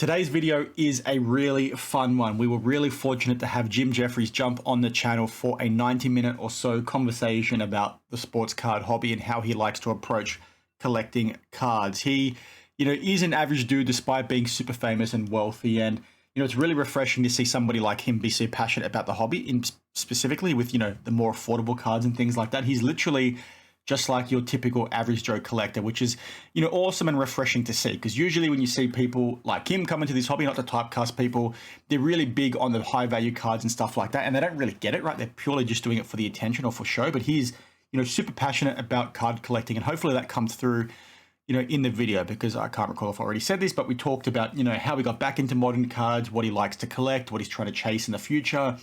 Today's video is a really fun one. We were really fortunate to have Jefferies jump on the channel for a 90-minute or so conversation about the sports card hobby and how he likes to approach collecting cards. He, is an average dude despite being super famous and wealthy, and it's really refreshing to see somebody like him be so passionate about the hobby, specifically with the more affordable cards and things like that. He's literally just like your typical average Joe collector, which is, awesome and refreshing to see. Because usually when you see people like him come into this hobby, not to typecast people, they're really big on the high value cards and stuff like that. And they don't really get it, right? They're purely just doing it for the attention or for show. But he's, super passionate about card collecting. And hopefully that comes through, in the video, because I can't recall if I already said this, but we talked about, how he got back into modern cards, what he likes to collect, what he's trying to chase in the future,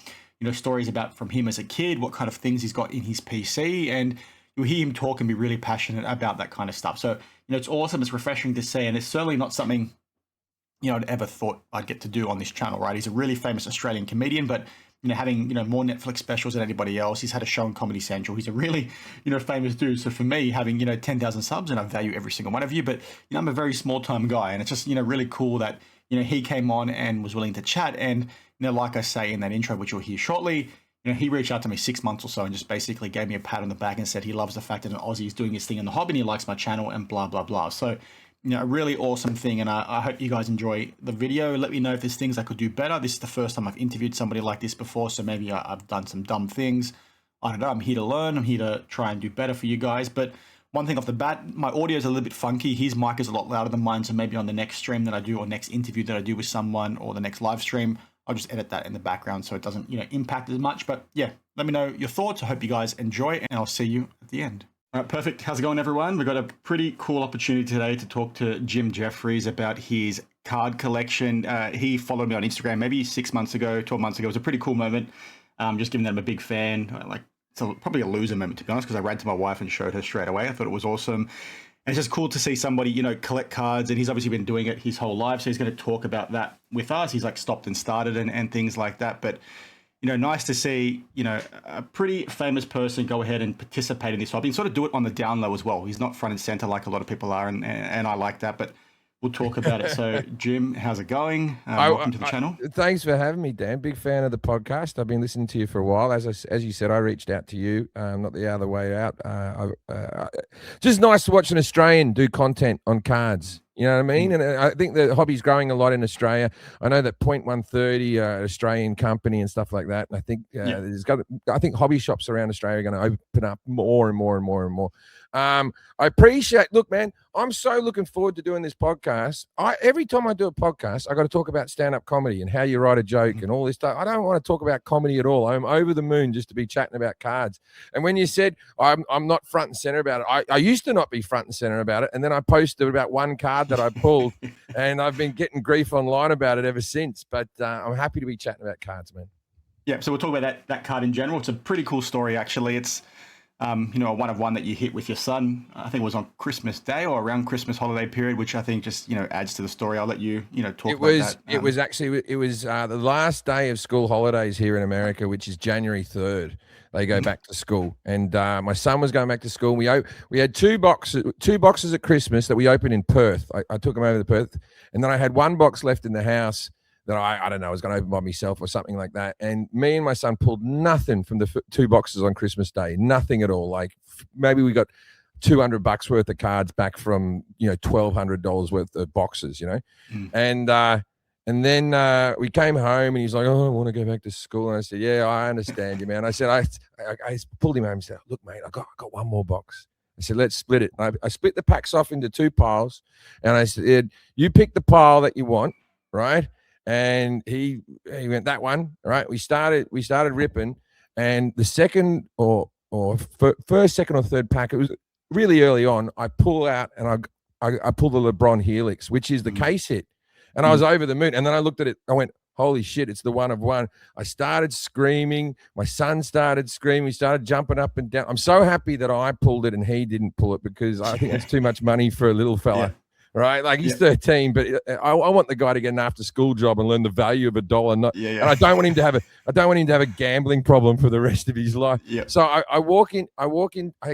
stories about from him as a kid, what kind of things he's got in his PC, and you'll hear him talk and be really passionate about that kind of stuff. So, it's awesome. It's refreshing to see. And it's certainly not something, I'd ever thought I'd get to do on this channel, right? He's a really famous Australian comedian, but, having, more Netflix specials than anybody else. He's had a show on Comedy Central. He's a really, famous dude. So for me, having, 10,000 subs, and I value every single one of you, but, I'm a very small time guy. And it's just, really cool that, he came on and was willing to chat. And, like I say in that intro, which you'll hear shortly, he reached out to me 6 months or so and just basically gave me a pat on the back and said he loves the fact that an Aussie is doing his thing in the hobby and he likes my channel and blah, blah, blah. So, a really awesome thing. And I hope you guys enjoy the video. Let me know if there's things I could do better. This is the first time I've interviewed somebody like this before, so maybe I've done some dumb things. I don't know. I'm here to learn. I'm here to try and do better for you guys. But one thing off the bat, my audio is a little bit funky. His mic is a lot louder than mine. So maybe on the next stream that I do or next interview that I do with someone or the next live stream, I'll just edit that in the background so it doesn't, impact as much. But yeah, let me know your thoughts. I hope you guys enjoy, and I'll see you at the end. All right, perfect. How's it going, everyone? We've got a pretty cool opportunity today to talk to Jefferies about his card collection. He followed me on Instagram maybe 6 months ago, 12 months ago. It was a pretty cool moment. Just giving them a big fan. It's probably a loser moment, to be honest, because I ran to my wife and showed her straight away. I thought it was awesome. And it's just cool to see somebody, collect cards, and he's obviously been doing it his whole life. So he's going to talk about that with us. He's stopped and started and things like that. But, nice to see, a pretty famous person go ahead and participate in this hobby and sort of do it on the down low as well. He's not front and center like a lot of people are. And I like that, but we'll talk about it. So Jim, how's it going? Welcome to the channel. Thanks for having me, Dan. Big fan of the podcast. I've been listening to you for a while. As you said, I reached out to you, not the other way out. Just nice to watch an Australian do content on cards. You know what I mean? And I think the hobby's growing a lot in Australia. I know that Point 130, Australian company and stuff like that. And I think I think hobby shops around Australia are going to open up more and more and more and more. I appreciate. Look, man, I'm so looking forward to doing this podcast. Every time I do a podcast, I got to talk about stand-up comedy and how you write a joke and all this stuff. I don't want to talk about comedy at all. I'm over the moon just to be chatting about cards. And when you said I'm not front and center about it, I used to not be front and center about it, and then I posted about one card that I pulled, and I've been getting grief online about it ever since. But I'm happy to be chatting about cards, man. Yeah, so we'll talk about that card in general. It's a pretty cool story, actually. It's a one-of-one that you hit with your son. I think it was on Christmas Day or around Christmas holiday period, which I think just, adds to the story. I'll let you, talk about that. It was the last day of school holidays here in America, which is January 3rd. They go back to school, and my son was going back to school. We had two boxes at Christmas that we opened in Perth. I took him over to Perth, and then I had one box left in the house that I don't know, I was going to open by myself or something like that. And me and my son pulled nothing from the two boxes on Christmas Day, nothing at all. Like maybe we got $200 worth of cards back from, $1,200 worth of boxes, And then we came home, and he's like, "Oh, I want to go back to school." And I said, "Yeah, I understand you, man." I said, I pulled him home and said, "Look, mate, I got one more box." I said, "Let's split it." And I split the packs off into two piles, and I said, "You pick the pile that you want, right?" And he went, "That one." Right? We started ripping, and the second or first, second, or third pack, it was really early on. I pull out, and I pull the LeBron Helix, which is the case hit. And I was over the moon. And then I looked at it. I went, holy shit, it's the one of one. I started screaming. My son started screaming. We started jumping up and down. I'm so happy that I pulled it and he didn't pull it, because I think that's too much money for a little fella. Right? Like he's 13, but I want the guy to get an after-school job and learn the value of $1. And I don't want him to have a gambling problem for the rest of his life. So I walk in. I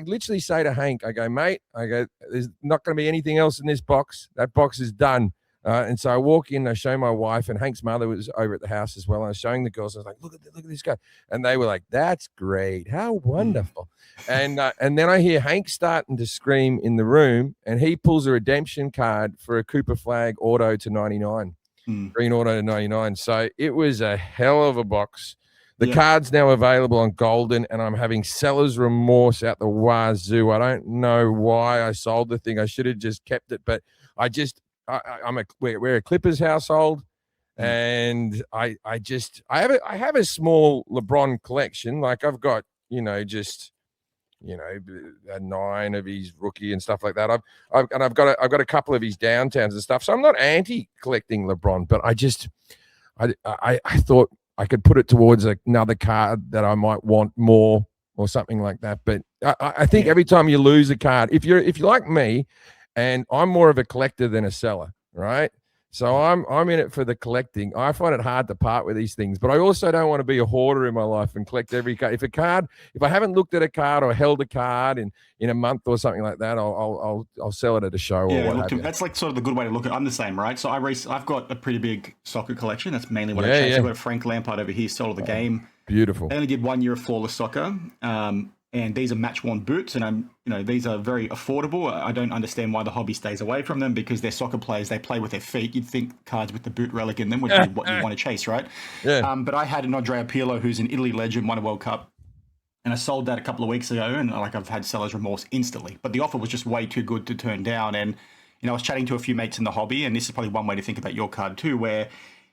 literally say to Hank, I go, "Mate," I go, "there's not going to be anything else in this box. That box is done." And so I walk in, I show my wife, and Hank's mother was over at the house as well. And I was showing the girls. I was like, look at this guy. And they were like, that's great. How wonderful. And then I hear Hank starting to scream in the room, and he pulls a redemption card for a Cooper Flag auto to 99, green auto to 99. So it was a hell of a box. The card's now available on Golden, and I'm having seller's remorse out the wazoo. I don't know why I sold the thing. I should have just kept it, but we're a Clippers household, and I have a small LeBron collection. Like I've got, just a 9 of his rookie and stuff like that. I've got a couple of his downtowns and stuff. So I'm not anti collecting LeBron, but I thought I could put it towards another card that I might want more or something like that. But I think every time you lose a card, if you're like me, and I'm more of a collector than a seller, right? So I'm in it for the collecting. I find it hard to part with these things, but I also don't want to be a hoarder in my life and collect every card. If I haven't looked at a card or held a card in a month or something like that, I'll sell it at a show or what have you. That's like sort of the good way to look at it. I'm the same, right? So I've got a pretty big soccer collection. That's mainly what I chase. I've got a Frank Lampard over here, sold the game. Beautiful. I only did 1 year of flawless soccer. And these are match-worn boots, and these are very affordable. I don't understand why the hobby stays away from them, because they're soccer players. They play with their feet. You'd think cards with the boot relic in them would be what you want to chase, right? Yeah. But I had an Andrea Pirlo, who's an Italy legend, won a World Cup, and I sold that a couple of weeks ago, and I've had seller's remorse instantly. But the offer was just way too good to turn down. And I was chatting to a few mates in the hobby, and this is probably one way to think about your card too, where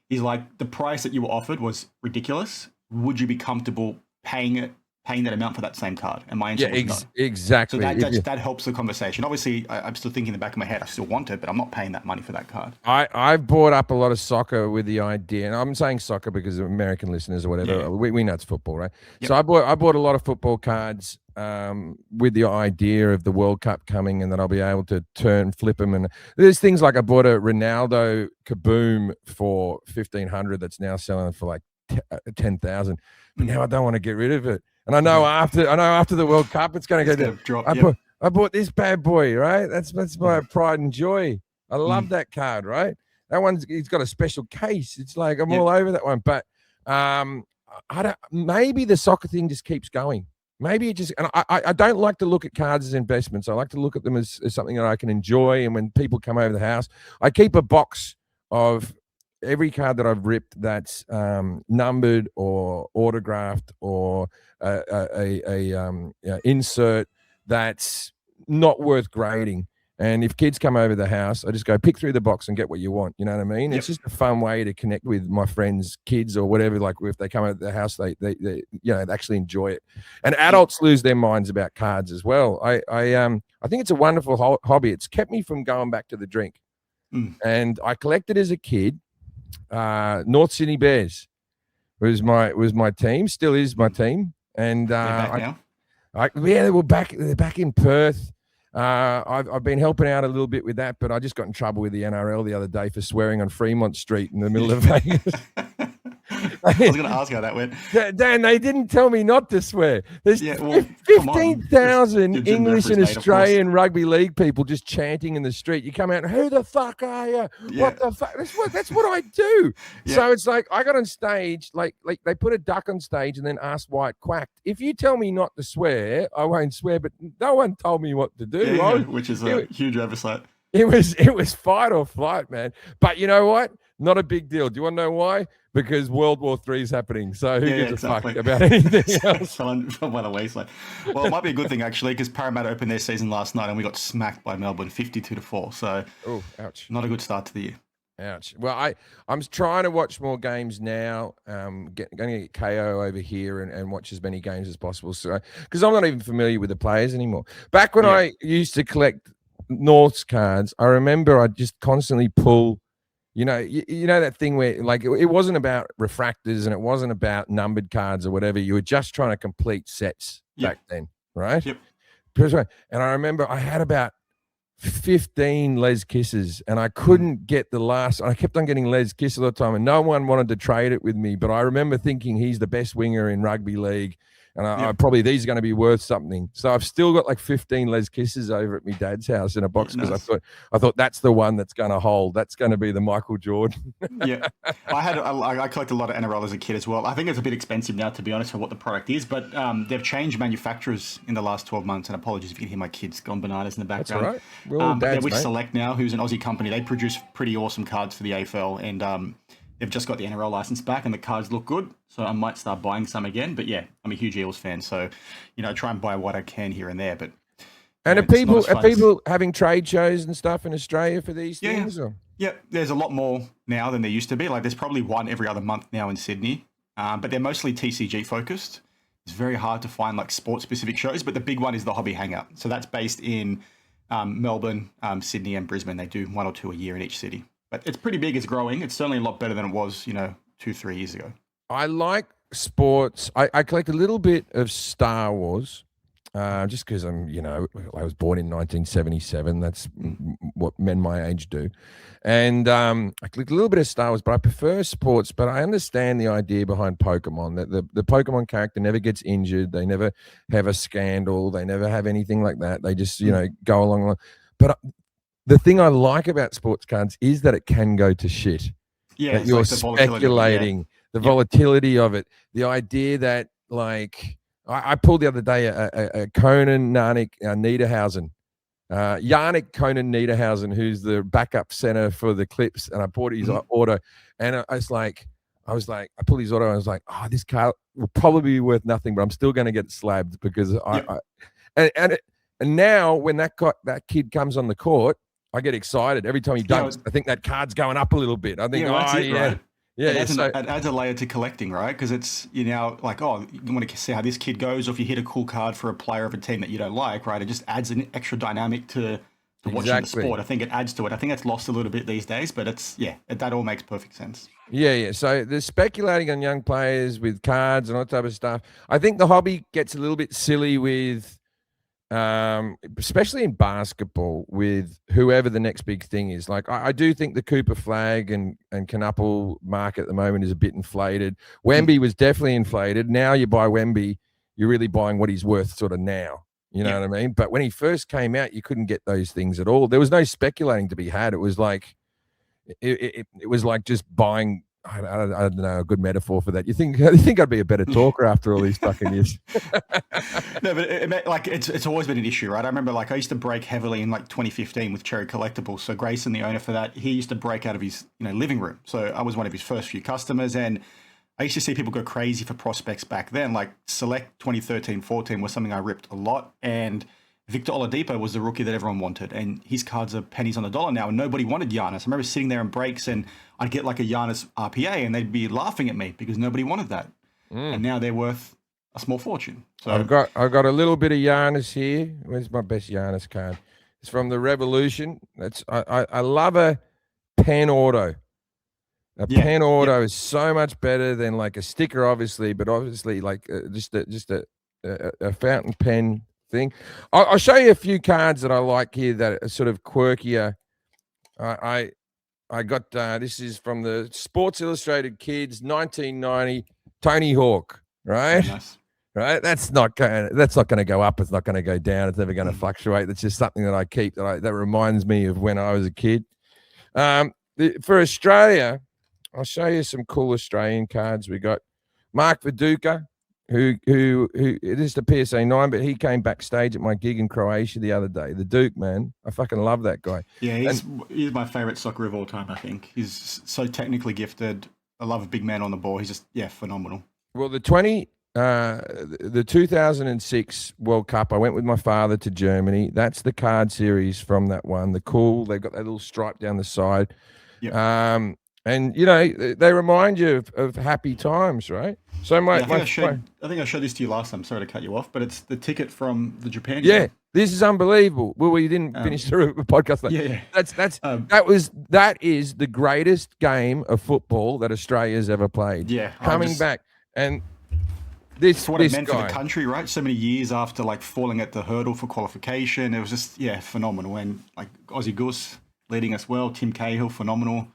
he's like, the price that you were offered was ridiculous. Would you be comfortable paying that amount for that same card? And my answer was no. Exactly. So that helps the conversation. Obviously, I'm still thinking in the back of my head, I still want it, but I'm not paying that money for that card. I've bought up a lot of soccer with the idea, and I'm saying soccer because of American listeners or whatever. Yeah. We know it's football, right? Yep. So I bought a lot of football cards with the idea of the World Cup coming, and that I'll be able to flip them. And there's things like I bought a Ronaldo Kaboom for $1,500 that's now selling for like 10,000, but now I don't want to get rid of it. And I know after the World Cup, it's going to go drop. I bought this bad boy, right? That's my pride and joy. I love that card, right? That he's got a special case. It's like I'm all over that one. But maybe the soccer thing just keeps going. Maybe it just, and I don't like to look at cards as investments. I like to look at them as something that I can enjoy. And when people come over the house, I keep a box of every card that I've ripped that's numbered or autographed or insert that's not worth grading. And if kids come over the house, I just go pick through the box and get what you want. You know what I mean? Yep. It's just a fun way to connect with my friends' kids or whatever. Like if they come over the house, they actually enjoy it. And adults lose their minds about cards as well. I think it's a wonderful hobby. It's kept me from going back to the drink. And I collected as a kid. North Sydney Bears was my team, still is my team, and now? They're back in Perth. I've been helping out a little bit with that, but I just got in trouble with the NRL the other day for swearing on Fremont Street in the middle of Vegas. I was going to ask how that went. Dan, they didn't tell me not to swear. There's 15,000 English and Australian rugby league people just chanting in the street. You come out, who the fuck are you? Yeah. What the fuck? That's what I do. Yeah. So it's like I got on stage, like they put a duck on stage and then asked why it quacked. If you tell me not to swear, I won't swear, but no one told me what to do. Which is a huge oversight. It was fight or flight, man. But you know what? Not a big deal. Do you want to know why? Because World War III is happening. So who gives a fuck about anything else? By the wayside. Well, it might be a good thing, actually, because Parramatta opened their season last night and we got smacked by Melbourne 52-4. So ouch. Not a good start to the year. Ouch. Well, I'm trying to watch more games now. Going to get KO over here and watch as many games as possible. So because I'm not even familiar with the players anymore. Back when I used to collect North's cards, I remember I'd just constantly pull. You know that thing where like it wasn't about refractors and it wasn't about numbered cards or whatever. You were just trying to complete sets back then, right? Yep. And I remember I had about 15 Les Kisses and I couldn't get the last. I kept on getting Les Kiss all the time and no one wanted to trade it with me. But I remember thinking he's the best winger in rugby league. And I probably these are going to be worth something. So I've still got like 15 Les Kisses over at my dad's house in a box because I thought that's the one that's going to hold. That's going to be the Michael Jordan. Yeah, I collected a lot of NRL as a kid as well. I think it's a bit expensive now, to be honest, for what the product is. But they've changed manufacturers in the last 12 months. And apologies if you can hear my kids gone bananas in the background. That's all right. But they're with Select now, who's an Aussie company. They produce pretty awesome cards for the AFL, and they've just got the NRL license back, and the cards look good. So I might start buying some again. But yeah, I'm a huge Eels fan, so try and buy what I can here and there. But and are people having trade shows and stuff in Australia for these things? Or? Yeah, there's a lot more now than there used to be. Like there's probably one every other month now in Sydney, but they're mostly TCG focused. It's very hard to find like sports specific shows, but the big one is the Hobby Hangout. So that's based in Melbourne, Sydney, and Brisbane. They do 1 or 2 a year in each city, but it's pretty big. It's growing. It's certainly a lot better than it was, 2-3 years ago. I like sports. I collect a little bit of Star Wars. Just because I was born in 1977. That's what men my age do. And I clicked a little bit of Star Wars, but I prefer sports. But I understand the idea behind Pokemon, that the Pokemon character never gets injured. They never have a scandal. They never have anything like that. They just, go along. But the thing I like about sports cards is that it can go to shit. Yeah, that you're like speculating, the volatility of it. The idea that, like... I pulled the other day a Conan Narnik Niederhausen, Yannick Conan Niederhausen, who's the backup center for the Clips, and I bought his order, and I was like, I pulled his order, and I was like, oh, this card will probably be worth nothing, but I'm still going to get it slabbed because and now when that kid comes on the court, I get excited every time he dunks. I think that card's going up a little bit. I think, right? Yeah, it adds a layer to collecting, right? Because it's like, you want to see how this kid goes, or if you hit a cool card for a player of a team that you don't like, right? It just adds an extra dynamic to watching the sport. I think it adds to it. I think that's lost a little bit these days, but that all makes perfect sense. Yeah. So there's speculating on young players with cards and all that type of stuff. I think the hobby gets a little bit silly with, especially in basketball, with whoever the next big thing is. Like I do think the Cooper Flag and Knuppel market at the moment is a bit inflated. Wemby was definitely inflated. Now you buy Wemby, you're really buying what he's worth sort of now. You know what I mean? But when he first came out, you couldn't get those things at all. There was no speculating to be had. It was like it was like just buying. I don't know a good metaphor for that. You think I'd be a better talker after all these fucking years? No, but it's always been an issue, right? I remember I used to break heavily in 2015 with Cherry Collectibles. So Grayson, the owner for that, he used to break out of his living room. So I was one of his first few customers, and I used to see people go crazy for prospects back then. Like Select 2013-14 was something I ripped a lot, and Victor Oladipo was the rookie that everyone wanted, and his cards are pennies on the dollar now, and nobody wanted Giannis. I remember sitting there in breaks, and I'd get like a Giannis RPA, and they'd be laughing at me because nobody wanted that. And now they're worth a small fortune. So I've got a little bit of Giannis here. Where's my best Giannis card? It's from the Revolution. I love a pen auto. Pen auto is so much better than like a sticker, obviously, but obviously like just a fountain pen thing. I'll show you a few cards that I like here that are sort of quirkier. I got this is from the Sports Illustrated Kids 1990 Tony Hawk, right? Nice. Right. That's not going to go up. It's not going to go down. It's never going to fluctuate. That's just something that I keep that reminds me of when I was a kid. For Australia, I'll show you some cool Australian cards. We got Mark Viduka, who it is the PSA 9, but he came backstage at my gig in Croatia the other day. The Duke, man. I fucking love that guy. Yeah, he's my favorite soccer of all time, I think. He's so technically gifted. I love a big man on the ball. He's just, phenomenal. Well, the 2006 World Cup, I went with my father to Germany. That's the card series from that one. They've got that little stripe down the side. Yep. And, they remind you of happy times, right? So I think I showed this to you last time. Sorry to cut you off, but it's the ticket from the Japan game. Yeah, this is unbelievable. Well, we didn't finish the podcast. That is the greatest game of football that Australia's ever played. Yeah, coming back, and this what it meant for the country, right? So many years after falling at the hurdle for qualification, it was just phenomenal. And Aussie Goose leading us well, Tim Cahill, phenomenal.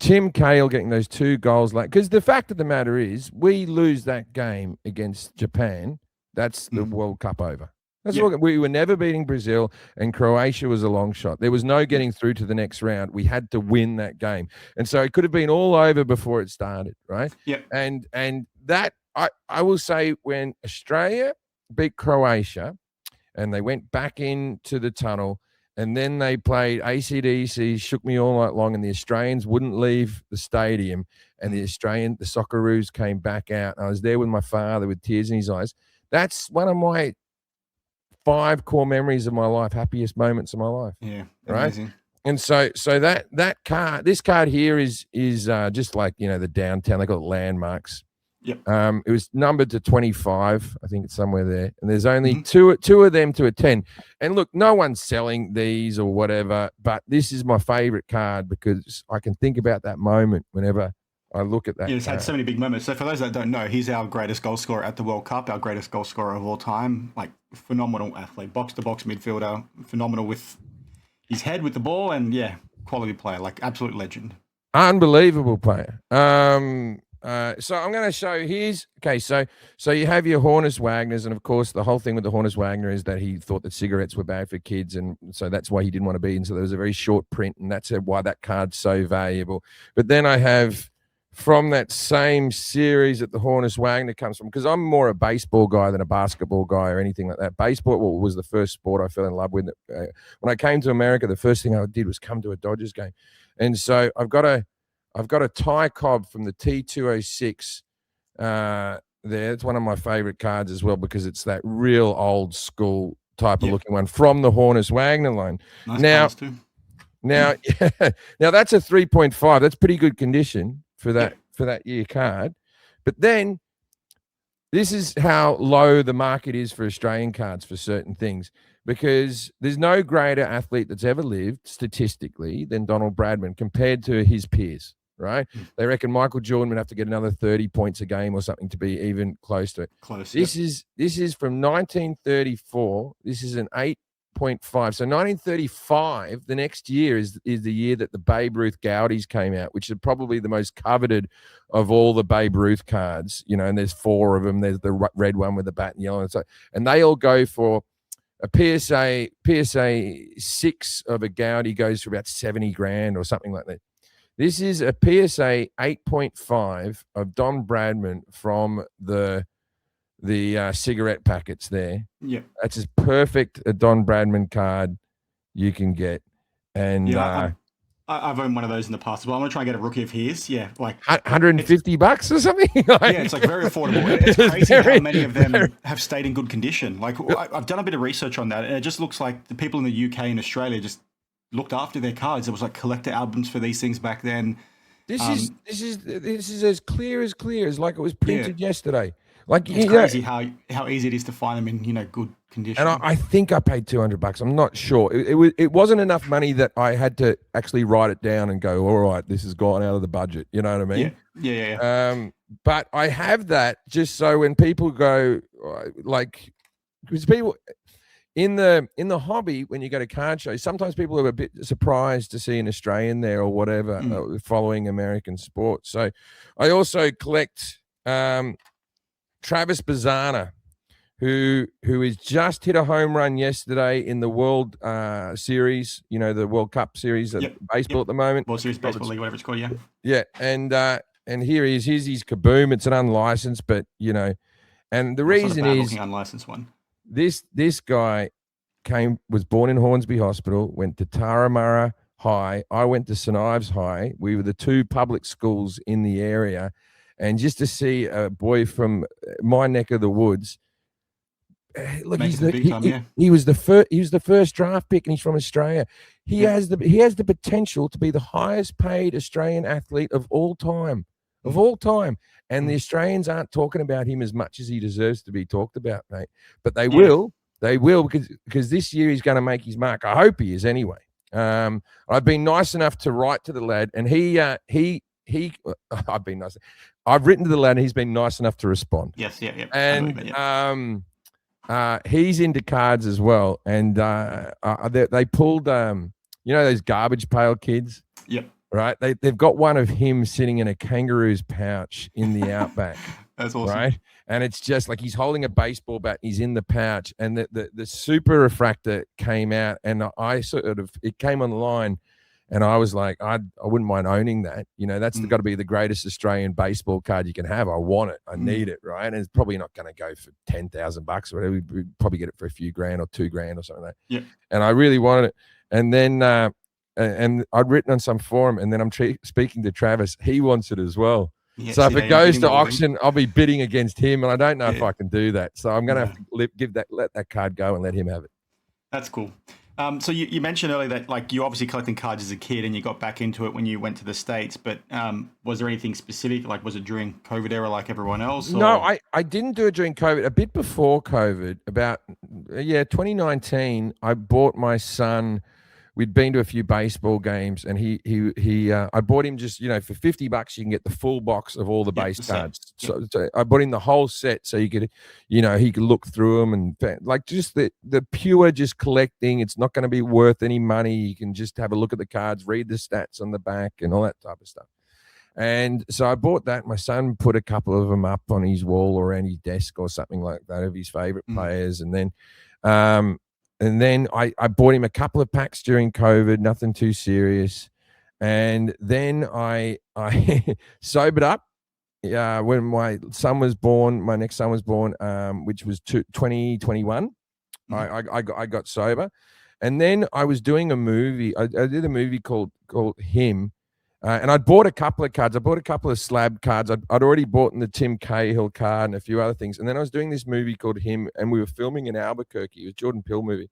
Tim Cahill getting those 2 goals because the fact of the matter is we lose that game against Japan, That's the World Cup over. That's what we were never beating Brazil, and Croatia was a long shot. There was no getting through to the next round. We had to win that game, and so it could have been all over before it started, right? Yeah. And that I will say, when Australia beat Croatia, and they went back into the tunnel, and then they played AC/DC, shook me all night long, and the Australians wouldn't leave the stadium, and the Socceroos came back out. And I was there with my father with tears in his eyes. That's one of my 5 core memories of my life, happiest moments of my life. Yeah, amazing. Right? And so that card, this card here is just like, the downtown. They got landmarks. Yep. It was numbered to 25. I think it's somewhere there. And there's only two of them to a 10. And look, no one's selling these or whatever, but this is my favorite card because I can think about that moment whenever I look at that. Yeah, it's had so many big moments. So for those that don't know, he's our greatest goal scorer at the World Cup, our greatest goal scorer of all time. Like, phenomenal athlete, box-to-box midfielder, phenomenal with his head with the ball, and quality player, like absolute legend. Unbelievable player. So I'm going to show his. Okay, so you have your Hornus Wagners, and of course the whole thing with the Hornus Wagner is that he thought that cigarettes were bad for kids, and so that's why he didn't want to be. And so there was a very short print, and that's why that card's so valuable. But then I have, from that same series that the Hornus Wagner comes from, because I'm more a baseball guy than a basketball guy or anything like that. Baseball was the first sport I fell in love with. When I came to America, the first thing I did was come to a Dodgers game. And so I've got a Ty Cobb from the T206 there. It's one of my favorite cards as well because it's that real old school type of looking one from the Hornus Wagner line. Nice too. Now that's a 3.5. That's pretty good condition for that year card. But then this is how low the market is for Australian cards for certain things, because there's no greater athlete that's ever lived statistically than Donald Bradman compared to his peers, right? They reckon Michael Jordan would have to get another 30 points a game or something to be even close to it. This is from 1934. This is an 8.5. So 1935, the next year is the year that the Babe Ruth Gaudies came out, which is probably the most coveted of all the Babe Ruth cards, and there's 4 of them. There's the red one with the bat and yellow, and they all go for a PSA 6 of a Gaudi goes for about 70 grand or something like that. This is a PSA 8.5 of Don Bradman from the cigarette packets there. Yeah, that's as perfect a Don Bradman card you can get. And I've owned one of those in the past as well. I'm gonna try and get a rookie of his. Yeah, like $150 or something. It's like very affordable. It's crazy how many of them have stayed in good condition. Like, I've done a bit of research on that, and it just looks like the people in the UK and Australia just looked after their cards. It was like collector albums for these things back then. This is as clear as like it was printed yesterday. Like, it's crazy how easy it is to find them in good condition. And I think I paid $200. I'm not sure. It wasn't enough money that I had to actually write it down and go, all right, this has gone out of the budget. You know what I mean? Yeah. But I have that just so when people go, like, because people in the hobby, when you go to card shows, sometimes people are a bit surprised to see an Australian there or whatever, following American sports. So I also collect Travis Bazzana, who has just hit a home run yesterday in the World Series, the World Cup Series of baseball at the moment. World Series Baseball League, whatever it's called, Yeah, and here he is. Here's his kaboom. It's an unlicensed, but and the reason is unlicensed one. This guy was born in Hornsby Hospital, went to Taramara High. I went to St Ives High. We were the 2 public schools in the area. And just to see a boy from my neck of the woods, look, he was the first draft pick, and he's from Australia. He has the potential to be the highest paid Australian athlete of all time, And the Australians aren't talking about him as much as he deserves to be talked about, mate. But they will because this year he's going to make his mark. I hope he is anyway. I've been nice enough to write to the lad, and I've written to the lad, and he's been nice enough to respond. Yes, yeah. And he's into cards as well. And they pulled, those garbage pail kids. Yep. right? They've got one of him sitting in a kangaroo's pouch in the outback. That's awesome. Right. And it's just like he's holding a baseball bat. He's in the pouch, and the super refractor came out, and it came online, and I was like, I wouldn't mind owning that. That's got to be the greatest Australian baseball card you can have. I want it. I need it. Right. And it's probably not going to go for $10,000 or whatever. We'd probably get it for a few grand or $2,000 or something like that. Yeah. And I really wanted it. And then, and I'd written on some forum, and then I'm speaking to Travis. He wants it as well. Yeah, so if it goes to auction, I'll be bidding against him, and I don't know if I can do that. So I'm going to have to let that card go and let him have it. That's cool. So you mentioned earlier that like you obviously collecting cards as a kid, and you got back into it when you went to the States. But was there anything specific? Like, was it during COVID era like everyone else? Or? No, I didn't do it during COVID. A bit before COVID, about 2019, I bought my son. We'd been to a few baseball games, and I bought him just, for $50, you can get the full box of all the base cards. So I bought him the whole set so you could, he could look through them, and like just the pure just collecting. It's not going to be worth any money. You can just have a look at the cards, read the stats on the back and all that type of stuff. And so I bought that. My son put a couple of them up on his wall or around his desk or something like that of his favorite players. And then I bought him a couple of packs during COVID, nothing too serious. And then I sobered up when my son was born, my next son was born, which was 2021. I got sober. And then I was doing a movie. I did a movie called Him. And I'd bought a couple of cards. I bought a couple of slab cards. I'd already bought the Tim Cahill card and a few other things. And then I was doing this movie called Him, and we were filming in Albuquerque. It was a Jordan Peele movie.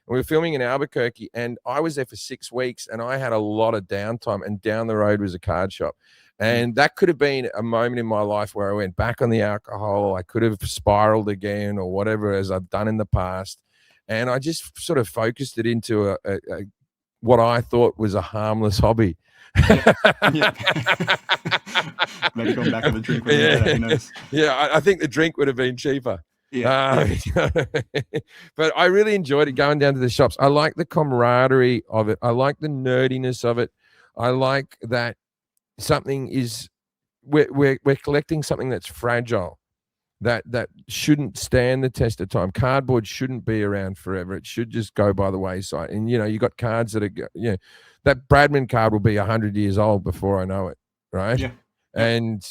And we were filming in Albuquerque, and I was there for 6 weeks, and I had a lot of downtime, and down the road was a card shop. And that could have been a moment in my life where I went back on the alcohol. I could have spiraled again or whatever, as I've done in the past. And I just sort of focused it into what I thought was a harmless hobby. Yeah. Maybe going back to the drink. Who knows? Yeah, I think the drink would have been cheaper. Yeah. But I really enjoyed it going down to the shops. I like the camaraderie of it. I like the nerdiness of it. I like that we're collecting something that's fragile, that shouldn't stand the test of time. Cardboard shouldn't be around forever. It should just go by the wayside. And you got cards that are that Bradman card will be 100 years old before I know it, right? Yeah. And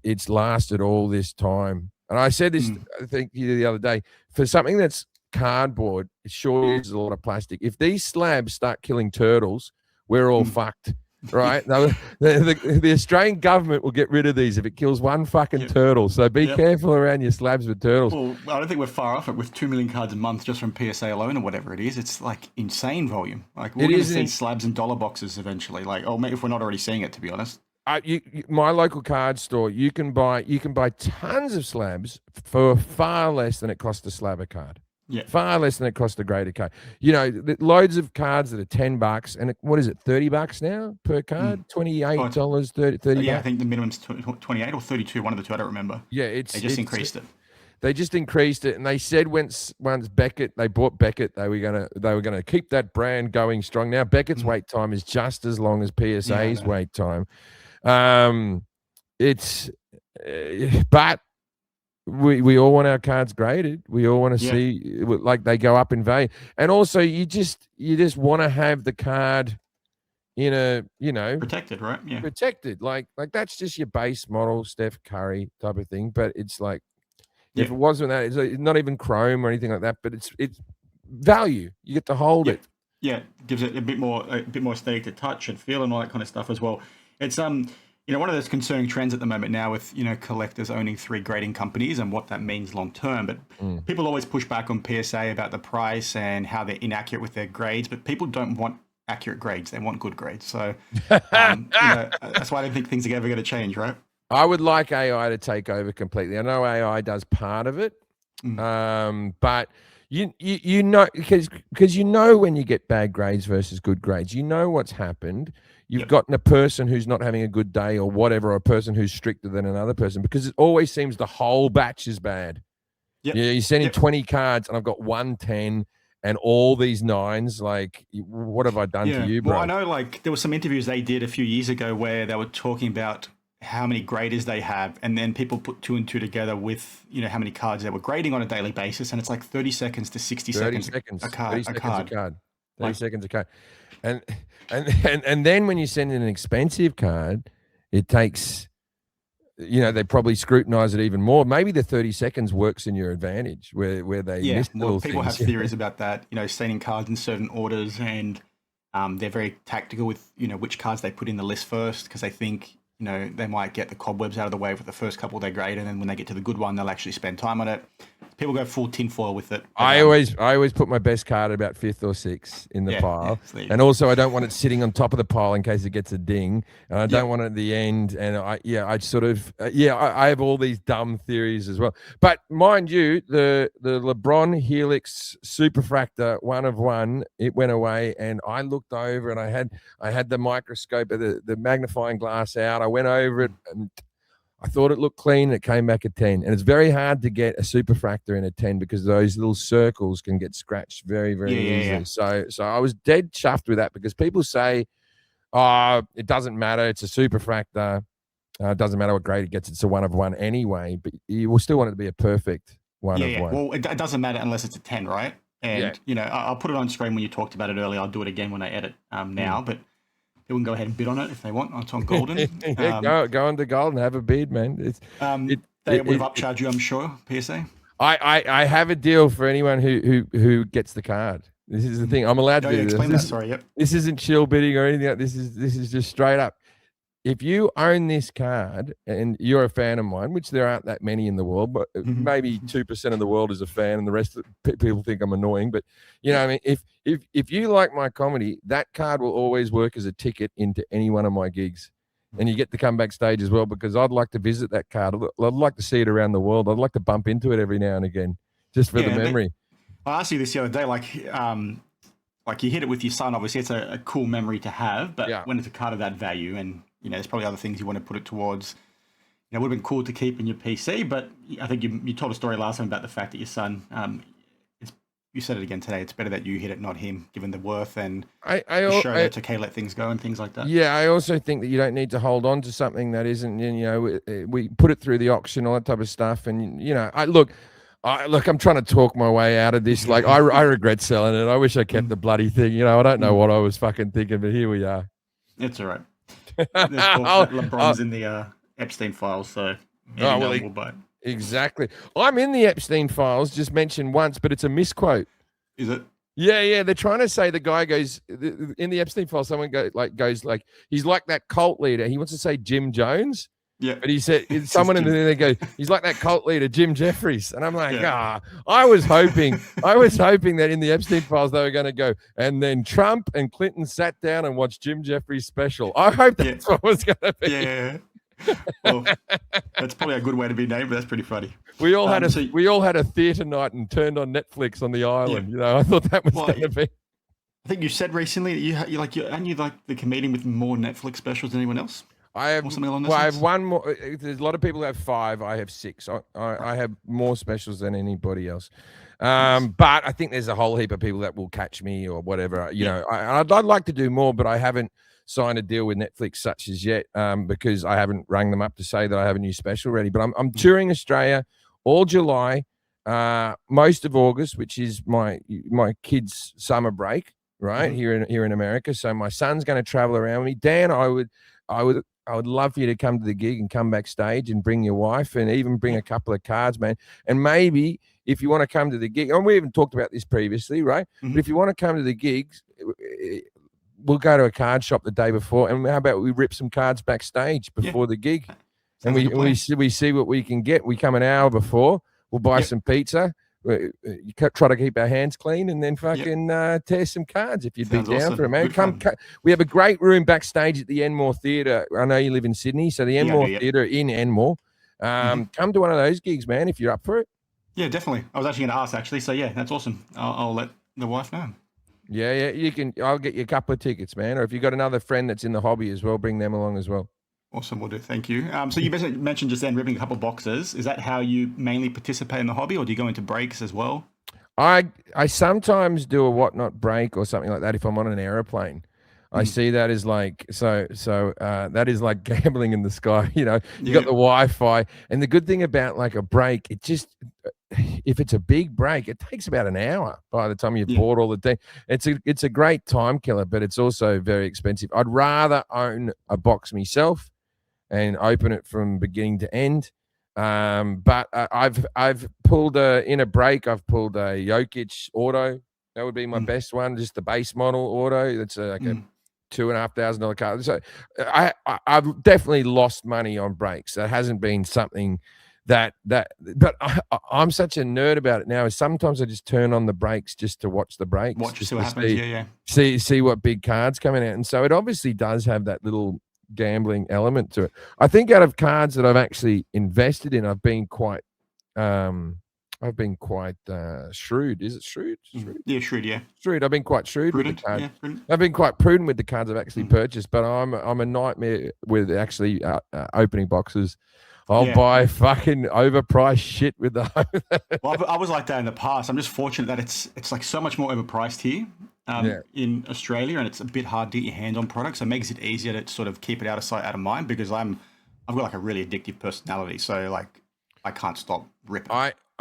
it's lasted all this time. And I said this, I think, the other day, for something that's cardboard, it sure uses a lot of plastic. If these slabs start killing turtles, we're all fucked, right? The Australian government will get rid of these if it kills one fucking turtle. So be careful around your slabs with turtles. Well, I don't think we're far off it with 2 million cards a month just from PSA alone or whatever it is. It's like insane volume. Like we're going to see slabs and dollar boxes eventually. Like, maybe if we're not already seeing it, to be honest. My local card store, you can buy tons of slabs for far less than it costs a slab a card. Yeah, far less than it costs a grader card. Loads of cards that are $10, and what is it, $30 now per card? $28, $30. Yeah, I think the minimum's 28 or 32. One of the two, I don't remember. Yeah, they just increased it. They just increased it, and they said once Beckett, they bought Beckett, they were gonna keep that brand going strong. Now Beckett's wait time is just as long as PSA's wait time. But we all want our cards graded. We all want to see like they go up in value, and also you just want to have the card in a protected, right? Yeah, protected. Like that's just your base model, Steph Curry type of thing. But it's like if it wasn't that, it's not even chrome or anything like that. But it's value. You get to hold it. Yeah, it gives it a bit more aesthetic to touch and feel and all that kind of stuff as well. It's one of those concerning trends at the moment now with collectors owning 3 grading companies and what that means long term. But people always push back on PSA about the price and how they're inaccurate with their grades. But people don't want accurate grades; they want good grades. So that's why I don't think things are ever going to change, right? I would like AI to take over completely. I know AI does part of it, but you know, because when you get bad grades versus good grades, what's happened. You've gotten a person who's not having a good day or whatever, or a person who's stricter than another person, because it always seems the whole batch is bad. Yep. Yeah, you send in 20 cards and I've got 110, and all these nines. Like, what have I done to you, bro? Well, I know like there were some interviews they did a few years ago where they were talking about how many graders they have, and then people put two and two together with how many cards they were grading on a daily basis, and it's like 30 seconds to 60 seconds a card. 30 seconds a card. And then when you send in an expensive card, it takes, they probably scrutinize it even more. Maybe the 30 seconds works in your advantage where they miss little people things. Have theories about that, sending cards in certain orders, and they're very tactical with, which cards they put in the list first, because they think, they might get the cobwebs out of the way with the first couple they grade, and then when they get to the good one, they'll actually spend time on it. People go full tinfoil with it. But, I always put my best card about 5th or 6th in the pile, and also I don't want it sitting on top of the pile in case it gets a ding, and I don't want it at the end. And I have all these dumb theories as well. But mind you, the LeBron Helix Superfractor 1 of 1, it went away, and I looked over and I had the microscope, the magnifying glass out. I went over it and I thought it looked clean. It came back a 10, and it's very hard to get a superfractor in a 10 because those little circles can get scratched very, very easily. Yeah. So I was dead chuffed with that, because people say, "Oh, it doesn't matter. It's a superfractor. It doesn't matter what grade it gets. It's a 1 of 1 anyway." But you will still want it to be a perfect 1 of 1. Well, it doesn't matter unless it's a 10, right? And I'll put it on screen when you talked about it earlier. I'll do it again when I edit now, but. People can go ahead and bid on it if they want. It's on Golden. Go on to Golden, have a bid, man. They would have upcharged you, I'm sure, PSA. I have a deal for anyone who gets the card. This is the thing. I'm allowed to do this. Explain that. Sorry. Yep. This isn't chill bidding or anything. This is just straight up. If you own this card and you're a fan of mine, which there aren't that many in the world, but maybe 2% of the world is a fan, and the rest of people think I'm annoying. But I mean, if you like my comedy, that card will always work as a ticket into any one of my gigs, and you get to come backstage as well, because I'd like to visit that card. I'd like to see it around the world. I'd like to bump into it every now and again, just for the memory. I asked you this the other day, like you hit it with your son. Obviously, it's a cool memory to have, but when it's a card of that value, and there's probably other things you want to put it towards. It would have been cool to keep in your PC, but I think you told a story last time about the fact that your son, you said it again today, it's better that you hit it, not him, given the worth, and show that it's okay, let things go and things like that. Yeah, I also think that you don't need to hold on to something that isn't, we put it through the auction, all that type of stuff. And, look, I'm trying to talk my way out of this. Like, I regret selling it. I wish I kept the bloody thing. I don't know what I was fucking thinking, but here we are. It's all right. LeBron's in the Epstein files, so we'll buy it. Exactly. I'm in the Epstein files, just mentioned once, but it's a misquote. Is it? Yeah. They're trying to say the guy goes in the Epstein file. Someone goes like he's like that cult leader. He wants to say Jim Jones. Yeah. But he said someone in there goes, he's like that cult leader, Jim Jefferies. And I'm like, I was hoping that in the Epstein files they were going to go, and then Trump and Clinton sat down and watched Jim Jefferies' special. I hope that's what was going to be. Yeah. Well, that's probably a good way to be named, but that's pretty funny. We all had a theater night and turned on Netflix on the island. I thought that was going to be. I think you said recently that you like the comedian with more Netflix specials than anyone else. I have one more. There's a lot of people who have 5. I have 6. I have more specials than anybody else. But I think there's a whole heap of people that will catch me or whatever. I'd like to do more, but I haven't signed a deal with Netflix such as yet, because I haven't rang them up to say that I have a new special ready. But I'm touring Australia all July, most of August, which is my kids' summer break, right, here in America. So my son's going to travel around with me. Dan, I would love for you to come to the gig and come backstage and bring your wife and even bring a couple of cards, man. And maybe if you want to come to the gig, and we even talked about this previously, right? But if you want to come to the gigs, we'll go to a card shop the day before, and how about we rip some cards backstage before the gig, and we see what we can get. We come an hour before, we'll buy some pizza, try to keep our hands clean, and then fucking tear some cards if you'd be down for it, man. Come, we have a great room backstage at the Enmore Theatre. I know you live in Sydney, so the Enmore Theatre in Enmore. Come to one of those gigs, man, if you're up for it. Yeah, definitely. I was actually going to ask, actually. So yeah, that's awesome. I'll let the wife know. Yeah, you can. I'll get you a couple of tickets, man. Or if you've got another friend that's in the hobby as well, bring them along as well. Awesome, will do. Thank you. So you mentioned just then ripping a couple of boxes. Is that how you mainly participate in the hobby, or do you go into breaks as well? I sometimes do a whatnot break or something like that if I'm on an aeroplane. I see that as like that is like gambling in the sky. You know, you got the Wi-Fi, and the good thing about like a break, it just if it's a big break, it takes about an hour by the time you've bought all the thing. It's a great time killer, but it's also very expensive. I'd rather own a box myself and open it from beginning to end. But I've pulled in a break. I've pulled a Jokic auto. That would be my best one, just the base model auto. That's like a $2,500 car. So I've definitely lost money on breaks. That hasn't been something but I'm such a nerd about it now. Is sometimes I just turn on the breaks just to watch the breaks, Watch, see what happens. See what big cards coming out, and so it obviously does have that little gambling element to it. I think out of cards that I've actually invested in, I've been quite shrewd. Is it shrewd? Yeah, shrewd. Yeah, shrewd. I've been quite shrewd with the cards. Yeah, I've been quite prudent with the cards I've actually purchased, but I'm a nightmare with actually opening boxes. I'll buy fucking overpriced shit with the. Well, I was like that in the past. I'm just fortunate that it's like so much more overpriced here in Australia, and it's a bit hard to get your hand on products. So it makes it easier to sort of keep it out of sight, out of mind, because I've got like a really addictive personality. So like I can't stop ripping.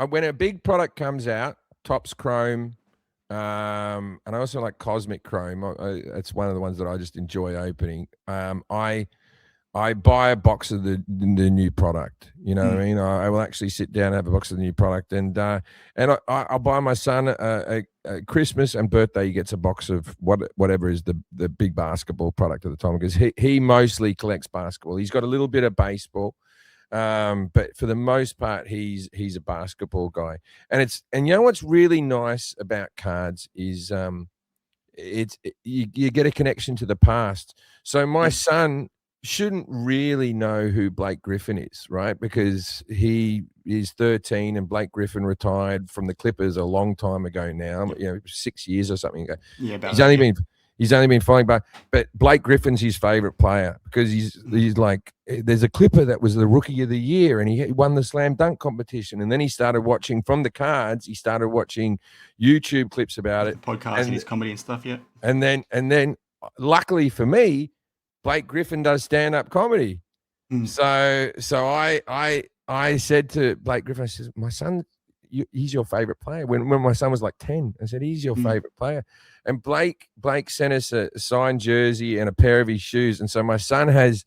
When a big product comes out, Topps Chrome, and I also like Cosmic Chrome. It's one of the ones that I just enjoy opening. I buy a box of the new product. You know what I mean? I will actually sit down and have a box of the new product, and I'll buy my son a Christmas and birthday. He gets a box of whatever is the big basketball product at the time, because he mostly collects basketball. He's got a little bit of baseball, but for the most part, he's a basketball guy. And you know what's really nice about cards is you get a connection to the past. So my son shouldn't really know who Blake Griffin is, right? Because he is 13 and Blake Griffin retired from the Clippers a long time ago now, 6 years or something ago. Yeah, he's only been following, but Blake Griffin's his favorite player because he's like, there's a Clipper that was the Rookie of the Year and he won the slam dunk competition, and then he started watching from the cards. He started watching YouTube clips about it, podcasts and his comedy and stuff. Yeah, and then luckily for me, Blake Griffin does stand-up comedy. So I said to Blake Griffin, I said, my son, he's your favorite player. When my son was like 10, I said, he's your favorite player. And Blake sent us a signed jersey and a pair of his shoes. And so my son has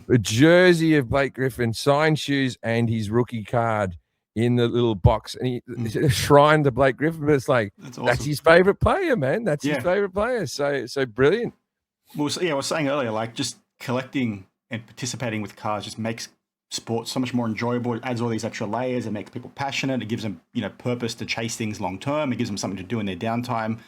a jersey of Blake Griffin, signed shoes, and his rookie card in the little box. And he's a shrine to Blake Griffin, but it's like, that's his favorite player, man. That's his favorite player. So brilliant. Well, I was saying earlier, like just collecting and participating with cards just makes sports so much more enjoyable. It adds all these extra layers. It makes people passionate. It gives them, purpose to chase things long term. It gives them something to do in their downtime.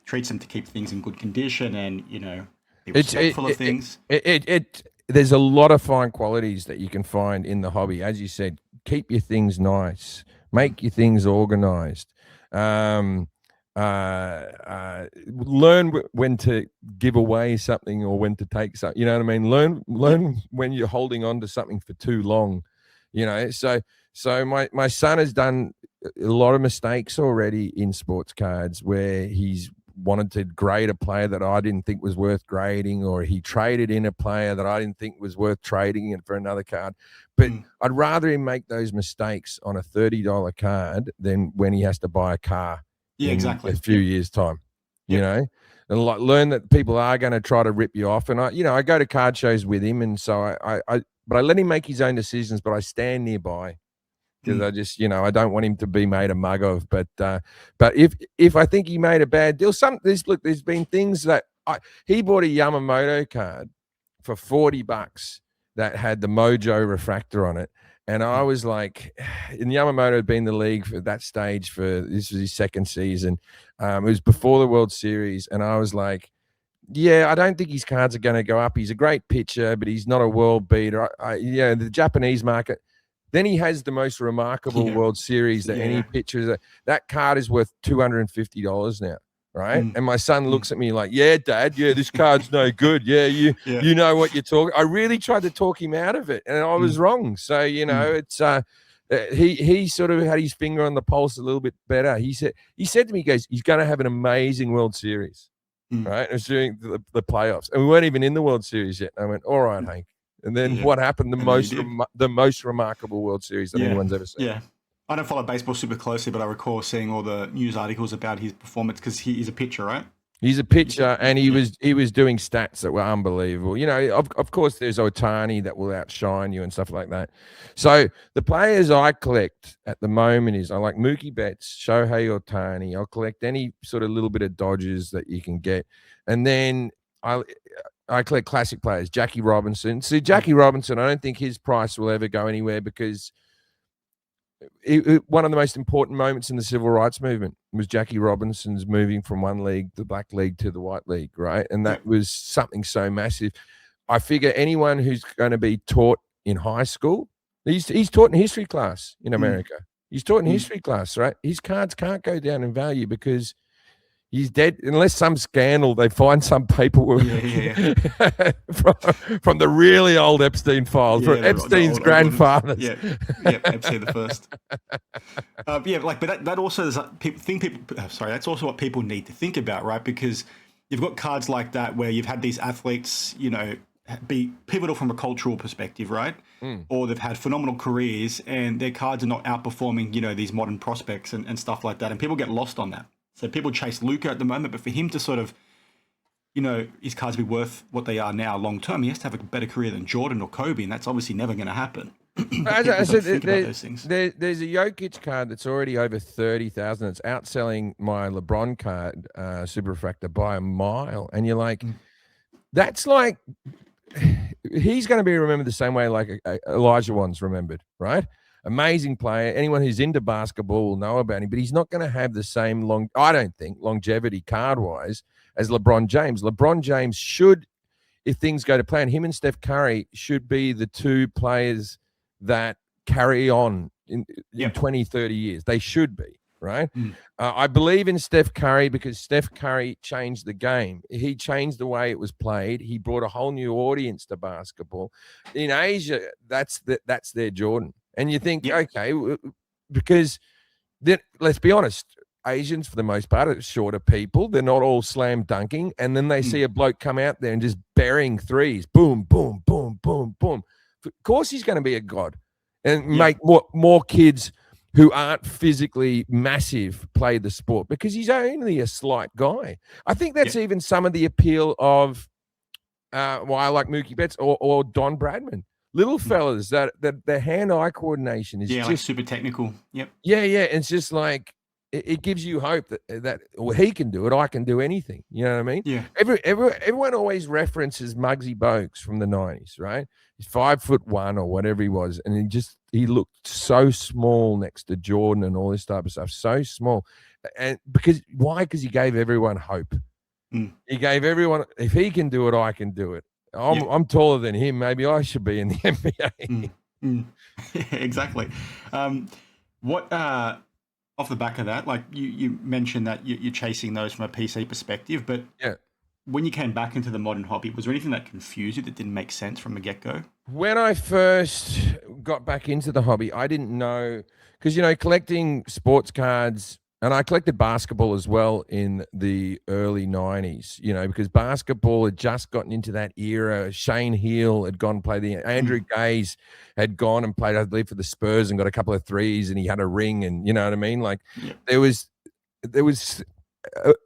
Treats them to keep things in good condition, and be respectful of things. There's a lot of fine qualities that you can find in the hobby. As you said, keep your things nice, make your things organized. Learn when to give away something or when to take something. You know what I mean? Learn when you're holding on to something for too long. So my son has done a lot of mistakes already in sports cards where he's wanted to grade a player that I didn't think was worth grading, or he traded in a player that I didn't think was worth trading in for another card. But I'd rather him make those mistakes on a $30 card than when he has to buy a car. Yeah, exactly. A few years' time, and like learn that people are going to try to rip you off. And I go to card shows with him, and so but I let him make his own decisions, but I stand nearby because I just, I don't want him to be made a mug of. But if I think he made a bad deal, there's been things that he bought a Yamamoto card for $40 that had the Mojo refractor on it. And I was like, and Yamamoto had been in the league for that stage this was his second season. It was before the World Series. And I was like, I don't think his cards are going to go up. He's a great pitcher, but he's not a world beater. The Japanese market. Then he has the most remarkable World Series that any pitcher. That card is worth $250 now. Right. And my son looks at me like, Dad, this card's no good. You know what you're talking. I really tried to talk him out of it, and I was wrong. So, it's He sort of had his finger on the pulse a little bit better. He said to me, he goes, he's going to have an amazing World Series, right? It was during the playoffs, and we weren't even in the World Series yet. And I went, all right, Hank. And then what happened? The most remarkable World Series that anyone's ever seen. Yeah. I don't follow baseball super closely, but I recall seeing all the news articles about his performance because he's a pitcher, right? He's a pitcher, and he was doing stats that were unbelievable. You know, of course, there's Otani that will outshine you and stuff like that. So the players I collect at the moment is I like Mookie Betts, Shohei Otani. I'll collect any sort of little bit of Dodgers that you can get, and then I collect classic players. Jackie Robinson. See, Jackie Robinson, I don't think his price will ever go anywhere because one of the most important moments in the civil rights movement was Jackie Robinson's moving from one league, the black league, to the white league, right? And that was something so massive. I figure anyone who's going to be taught in high school, he's taught in history class in America. He's taught in history class, right? His cards can't go down in value because he's dead unless some scandal, they find some paperwork from the really old Epstein files, from Epstein's grandfathers. Epstein the first. But that also is that's also what people need to think about, right? Because you've got cards like that where you've had these athletes, you know, be pivotal from a cultural perspective, right? Or they've had phenomenal careers and their cards are not outperforming, you know, these modern prospects and stuff like that. And people get lost on that. So people chase Luka at the moment, but for him to sort of, you know, his cards be worth what they are now long term, he has to have a better career than Jordan or Kobe, and that's obviously never going to happen. As I said, there's a Jokic card that's already over 30,000. It's outselling my LeBron card, Super Refractor, by a mile. And you're like, that's like, he's going to be remembered the same way like Elijah Wan's remembered, right? Amazing player. Anyone who's into basketball will know about him, but he's not going to have the same longevity card-wise as LeBron James. LeBron James should, if things go to plan, him and Steph Curry should be the two players that carry on in 20, 30 years. They should be, right? I believe in Steph Curry because Steph Curry changed the game. He changed the way it was played. He brought a whole new audience to basketball. In Asia, that's their Jordan. And you think, okay, because let's be honest, Asians, for the most part, are shorter people. They're not all slam dunking. And then they see a bloke come out there and just burying threes. Boom, boom, boom, boom, boom. Of course he's going to be a god and make more kids who aren't physically massive play the sport because he's only a slight guy. I think that's even some of the appeal of why I like Mookie Betts or Don Bradman. Little fellas that their hand-eye coordination is just like super technical. It's just like it gives you hope that he can do it. I can do anything. You know what I mean? Yeah. Everyone always references Muggsy Bogues from the 90s, right? He's 5'1" or whatever he was, and he looked so small next to Jordan and all this type of stuff. So small, and because he gave everyone hope. He gave everyone, if he can do it, I can do it. I'm taller than him. Maybe I should be in the NBA. Exactly. What off the back of that, like you mentioned that you're chasing those from a PC perspective, but when you came back into the modern hobby, was there anything that confused you that didn't make sense from the get-go? When I first got back into the hobby, I didn't know, because, you know, collecting sports cards, and I collected basketball as well in the early 90s, you know, because basketball had just gotten into that era. Shane Heal had gone and played Andrew Gaze had gone and played, I believe, for the Spurs and got a couple of threes and he had a ring, and you know what I mean? Like there was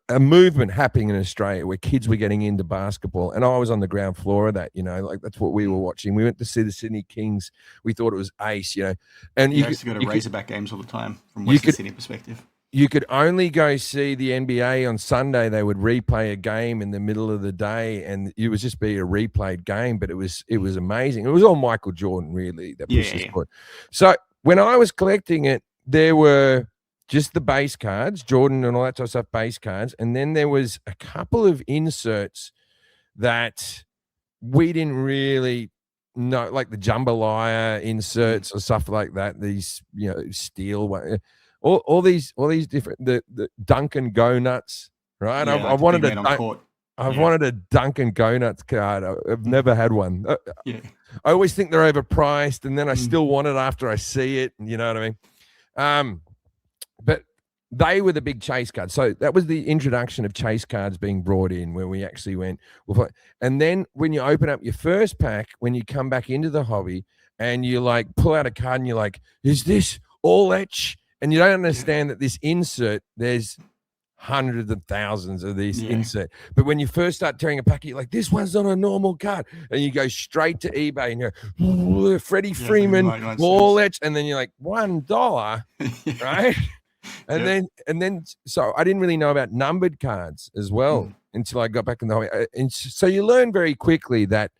a movement happening in Australia where kids were getting into basketball, and I was on the ground floor of that, you know, like that's what we were watching. We went to see the Sydney Kings. We thought it was ace, you know. And you used to go to Razorback games all the time from Western Sydney perspective. You could only go see the NBA on Sunday. They would replay a game in the middle of the day, and it would just be a replayed game. But it was amazing. It was all Michael Jordan, really, that pushed the sport. So when I was collecting it, there were just the base cards, Jordan and all that sort of stuff, base cards, and then there was a couple of inserts that we didn't really know, like the jambalaya inserts or stuff like that. These, you know, steel. All these different the Duncan Go Nuts, right? Yeah, I wanted a I've Yeah. wanted a Dunkin' Donuts card. I've never had one. Yeah. I always think they're overpriced, and then I Mm. still want it after I see it. You know what I mean? But they were the big chase cards. So that was the introduction of chase cards being brought in, where we actually went. And then when you open up your first pack, when you come back into the hobby, and you like pull out a card, and you're like, "Is this all etch?" And you don't understand that this insert, there's hundreds of thousands of these insert. But when you first start tearing a packet, you're like, this one's not a normal card. And you go straight to eBay and you're Freddie Freeman, all that. And then you're like, $1, right? And then so I didn't really know about numbered cards as well until I got back in the hobby. And so you learn very quickly that,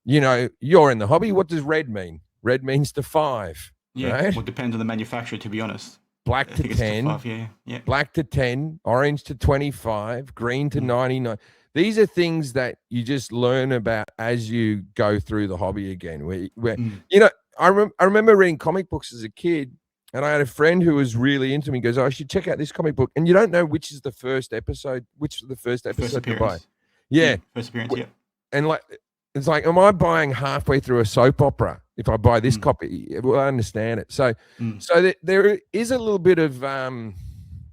you know, you're in the hobby. What does red mean? Red means to 5. Yeah. Right? Well, it depends on the manufacturer, to be honest. Black to 10, to 5, yeah. Black to 10, orange to 25, green to 99. These are things that you just learn about as you go through the hobby again. Where you know, I remember reading comic books as a kid, and I had a friend who was really into me. He goes, "Oh, I should check out this comic book," and you don't know which is the first episode, to buy. Yeah, first appearance. Yeah, and like it's like, am I buying halfway through a soap opera if I buy this copy? Well, I understand it. So there is a little bit of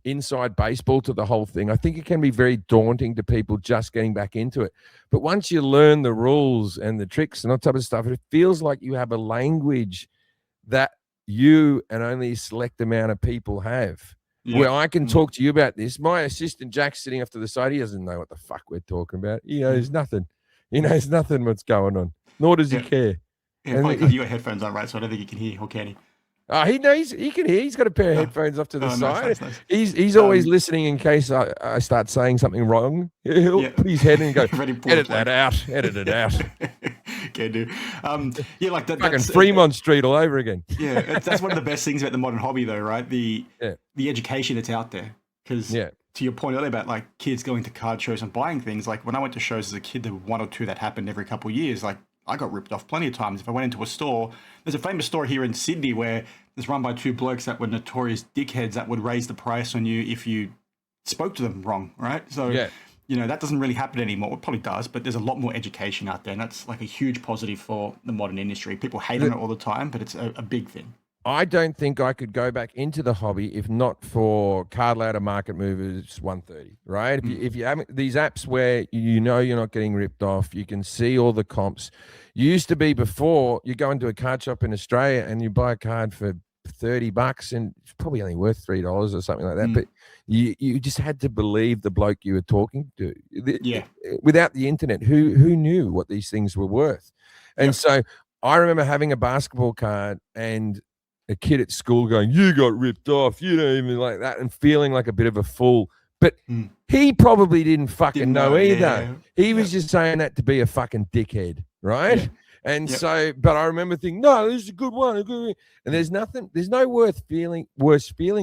inside baseball to the whole thing. I think it can be very daunting to people just getting back into it. But once you learn the rules and the tricks and that type of stuff, it feels like you have a language that you and only a select amount of people have. Where I can talk to you about this. My assistant Jack's sitting off to the side. He doesn't know what the fuck we're talking about. He knows nothing. He knows nothing what's going on. Nor does he care. Yeah, probably because you got headphones on, right? So I don't think he can hear, or can he? He knows he can hear. He's got a pair of headphones off to the side. Nice. He's always listening in case I start saying something wrong. He'll put his head in and go, edit that out. Edit it out. Can do. Yeah, like that. Fucking Fremont Street all over again. Yeah, that's one of the best things about the modern hobby, though, right? The education that's out there. Because to your point earlier about like kids going to card shows and buying things, like when I went to shows as a kid, there were one or two that happened every couple of years. Like I got ripped off plenty of times. If I went into a store, there's a famous store here in Sydney where it's run by two blokes that were notorious dickheads that would raise the price on you if you spoke to them wrong, right? So, you know, that doesn't really happen anymore. It probably does, but there's a lot more education out there. And that's like a huge positive for the modern industry. People hate on it all the time, but it's a big thing. I don't think I could go back into the hobby if not for Card Ladder Market Movers 130, right? If you have these apps where you know you're not getting ripped off, you can see all the comps. You used to be before, you go into a card shop in Australia and you buy a card for $30 and it's probably only worth $3 or something like that. But you just had to believe the bloke you were talking to. Without the internet, who knew what these things were worth? And so I remember having a basketball card and a kid at school going, "You got ripped off. You don't even like that," and feeling like a bit of a fool. But he probably didn't fucking know either. He was just saying that to be a fucking dickhead, right? Yeah. And so, but I remember thinking, no, this is a good one. And there's no worse feeling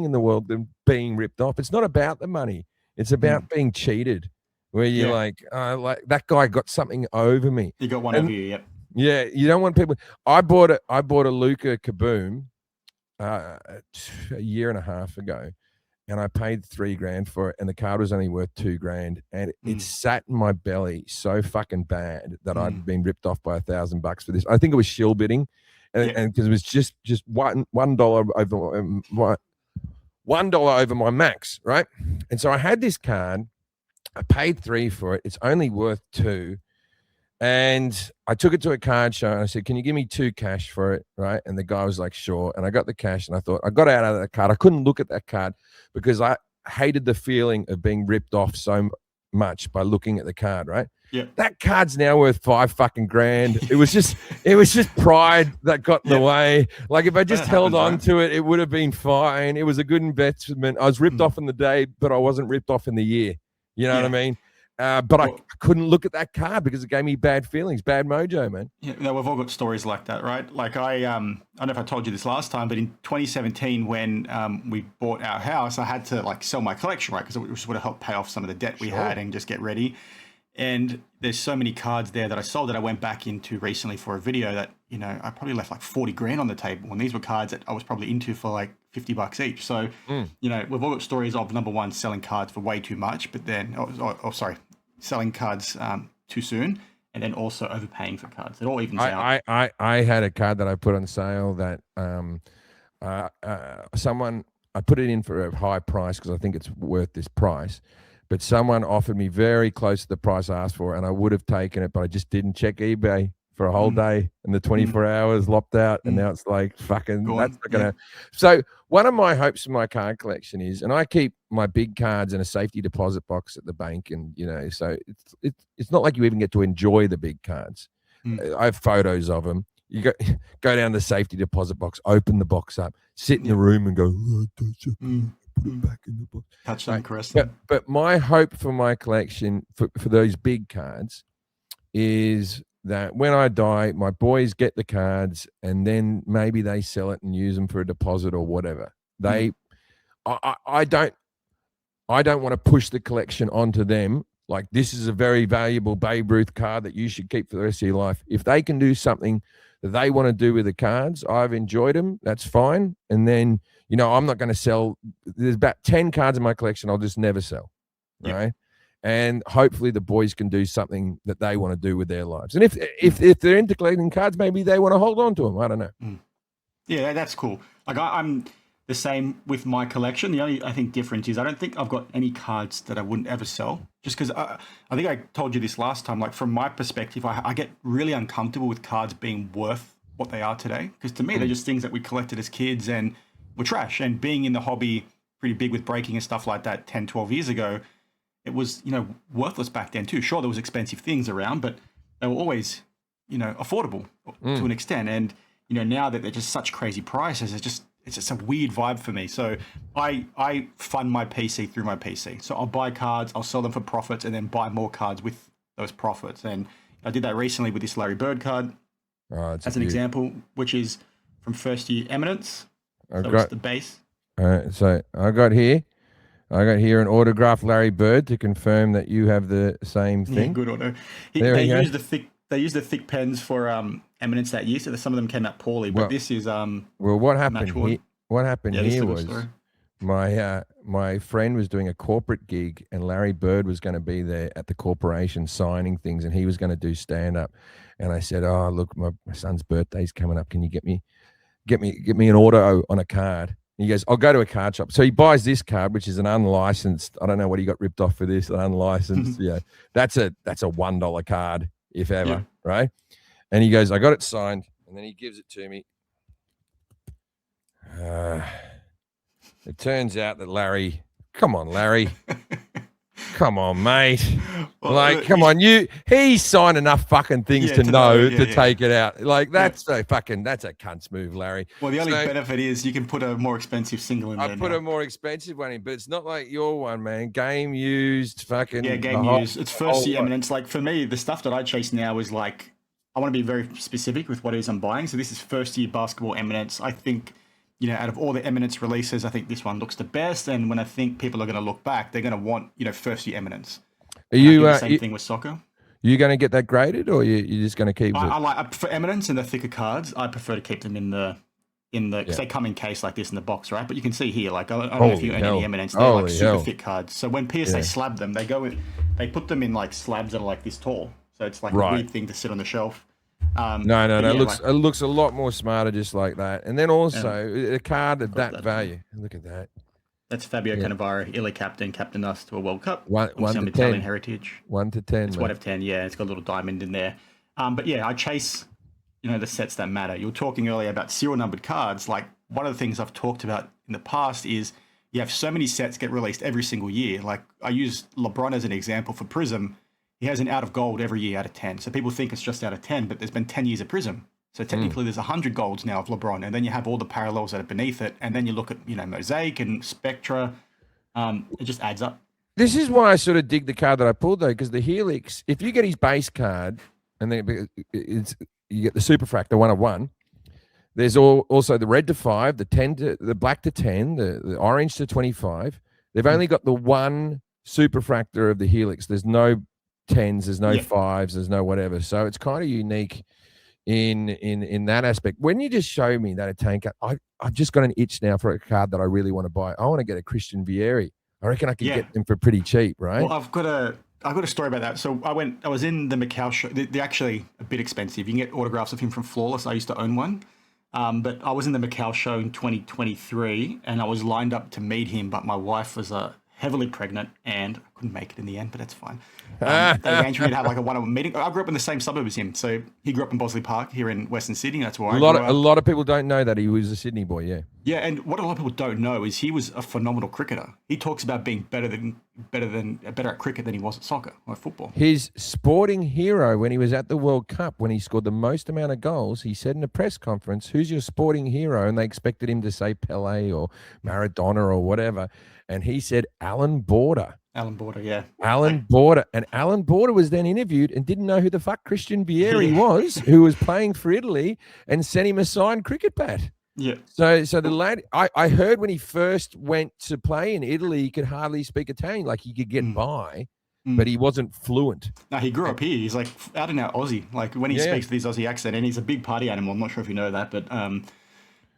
in the world than being ripped off. It's not about the money. It's about being cheated, where you're like that guy got something over me. He got one over you, Yeah, you don't want people. I bought a Luca Kaboom a year and a half ago, and I paid $3,000 for it, and the card was only worth $2,000, and it sat in my belly so fucking bad that I'd been ripped off by $1,000 for this. I think it was shill bidding, and because it was just $1 over $1 over my max, right? And so I had this card, I paid $3 for it. It's only worth $2. And I took it to a card show and I said, "Can you give me $2 cash for it?" Right. And the guy was like, "Sure." And I got the cash and I thought, I got out of that card. I couldn't look at that card because I hated the feeling of being ripped off so much by looking at the card. Right. Yeah. That card's now worth $5 fucking grand. It was just pride that got in the way. Like if I just held on to it, it would have been fine. It was a good investment. I was ripped off in the day, but I wasn't ripped off in the year. You know what I mean? But I couldn't look at that card because it gave me bad feelings, bad mojo, man. Yeah, no, we've all got stories like that, right? Like I don't know if I told you this last time, but in 2017 when we bought our house, I had to like sell my collection, right? Because it just would have helped pay off some of the debt we had and just get ready. And there's so many cards there that I sold that I went back into recently for a video that, you know, I probably left like 40 grand on the table. And these were cards that I was probably into for like $50 each. So, you know, we've all got stories of number one, selling cards for way too much, but then, selling cards too soon, and then also overpaying for cards. It all evens out. I had a card that I put on sale that someone, I put it in for a high price because I think it's worth this price, but someone offered me very close to the price I asked for, and I would have taken it, but I just didn't check eBay for a whole day, and the 24 hours lopped out, and now it's like fucking that's not gonna. So one of my hopes for my card collection is, and I keep my big cards in a safety deposit box at the bank, and so it's not like you even get to enjoy the big cards. I have photos of them. You go down the safety deposit box, open the box up, sit in the room, and go, touch it, put it back in the box, touch them, caress them. But my hope for my collection for those big cards is that when I die, my boys get the cards, and then maybe they sell it and use them for a deposit or whatever. I don't want to push the collection onto them. Like, this is a very valuable Babe Ruth card that you should keep for the rest of your life. If they can do something that they want to do with the cards, I've enjoyed them, that's fine. And then, I'm not going to sell. There's about 10 cards in my collection I'll just never sell, right? And hopefully the boys can do something that they want to do with their lives. And if they're into collecting cards, maybe they want to hold on to them. I don't know. Yeah, that's cool. Like, I'm the same with my collection. The only, I think, difference is I don't think I've got any cards that I wouldn't ever sell. Just because I think I told you this last time. Like, from my perspective, I get really uncomfortable with cards being worth what they are today. Because to me, they're just things that we collected as kids and were trash. And being in the hobby pretty big with breaking and stuff like that 10, 12 years ago, it was, worthless back then too. Sure, there was expensive things around, but they were always, affordable to an extent. And, now that they're just such crazy prices, it's just a weird vibe for me. So I fund my PC through my PC. So I'll buy cards, I'll sell them for profits, and then buy more cards with those profits. And I did that recently with this Larry Bird card as an example, which is from first year Eminence. It's the base. All right, so I got here an autographed Larry Bird to confirm that you have the same thing. Yeah, good auto. They used the thick pens for Eminence that year, so some of them came out poorly. But this is what happened? What happened here was my friend was doing a corporate gig, and Larry Bird was going to be there at the corporation signing things, and he was going to do stand up. And I said, "Oh, look, my son's birthday's coming up. Can you get me an auto on a card?" He goes, "I'll go to a card shop." So he buys this card, which is an unlicensed. I don't know what he got ripped off for this. An unlicensed, that's a $1 card, if ever, right? And he goes, "I got it signed," and then he gives it to me. It turns out that Larry, come on, Larry. Come on, mate. Well, come on, he signed enough fucking things to know to take it out. Like, that's that's a cunt's move, Larry. Well, the only benefit is you can put a more expensive single in there. I put a more expensive one in, but it's not like your one, man. Game used, fucking. Yeah, game used. It's first year Eminence. Like, for me, the stuff that I chase now is like, I want to be very specific with what it is I'm buying. So this is first year basketball Eminence. I think, out of all the Eminence releases, I think this one looks the best. And when I think people are going to look back, they're going to want, first year Eminence. Are you the same thing with soccer? You going to get that graded, or you just going to keep it? I like, for Eminence and the thicker cards, I prefer to keep them in the because they come in case like this in the box, right? But you can see here, like, I don't know if you own any Eminence, they're like super thick cards. So when PSA slab them, they put them in like slabs that are like this tall. So it's like a weird thing to sit on the shelf. No. It looks a lot more smarter just like that. And then also a card of that value. Look at that. That's Fabio Cannavaro, Italy captain, captained us to a World Cup. One to Italian 10. heritage. 1 to 10. It's 1 of 10. Yeah, it's got a little diamond in there. But yeah, I chase, the sets that matter. You were talking earlier about serial numbered cards. Like, one of the things I've talked about in the past is you have so many sets get released every single year. Like, I use LeBron as an example for Prism. He has an out of gold every year out of 10. So people think it's just out of 10, but there's been 10 years of Prism. So technically there's 100 golds now of LeBron, and then you have all the parallels that are beneath it. And then you look at, Mosaic and Spectra. It just adds up. This is why I sort of dig the card that I pulled, though, because the Helix, if you get his base card, and then you get the Superfractor 1 of 1, there's also the red to 5, the 10 to the black to 10, the orange to 25. They've only got the one Superfractor of the Helix. There's no 10s, there's no 5s, there's no whatever. So it's kind of unique in that aspect. When you just show me that a tank, I've just got an itch now for a card that I really want to buy. I want to get a Christian Vieri. I reckon I could get them for pretty cheap, right? Well, I've got a I got a story about that. So I was in the Macau show. They're actually a bit expensive. You can get autographs of him from Flawless. I used to own one. But I was in the Macau show in 2023 and I was lined up to meet him, but my wife was heavily pregnant and I couldn't make it in the end, but that's fine. They arranged for me to have like a one-on-one meeting. I grew up in the same suburb as him. So he grew up in Bosley Park here in Western Sydney. That's where I grew up. A lot of people don't know that he was a Sydney boy, yeah. Yeah, and what a lot of people don't know is he was a phenomenal cricketer. He talks about being better at cricket than he was at soccer or football. His sporting hero when he was at the World Cup, when he scored the most amount of goals, he said in a press conference, "Who's your sporting hero?" And they expected him to say Pele or Maradona or whatever, and he said Alan Border. Alan Border, yeah. Alan Border. And Alan Border was then interviewed and didn't know who the fuck Christian Vieri was, who was playing for Italy, and sent him a signed cricket bat. Yeah. So the lad, I heard when he first went to play in Italy, he could hardly speak Italian. Like he could get by, but he wasn't fluent. No, he grew up here. He's like out and out Aussie. Like when he speaks with his Aussie accent, and he's a big party animal. I'm not sure if you know that, but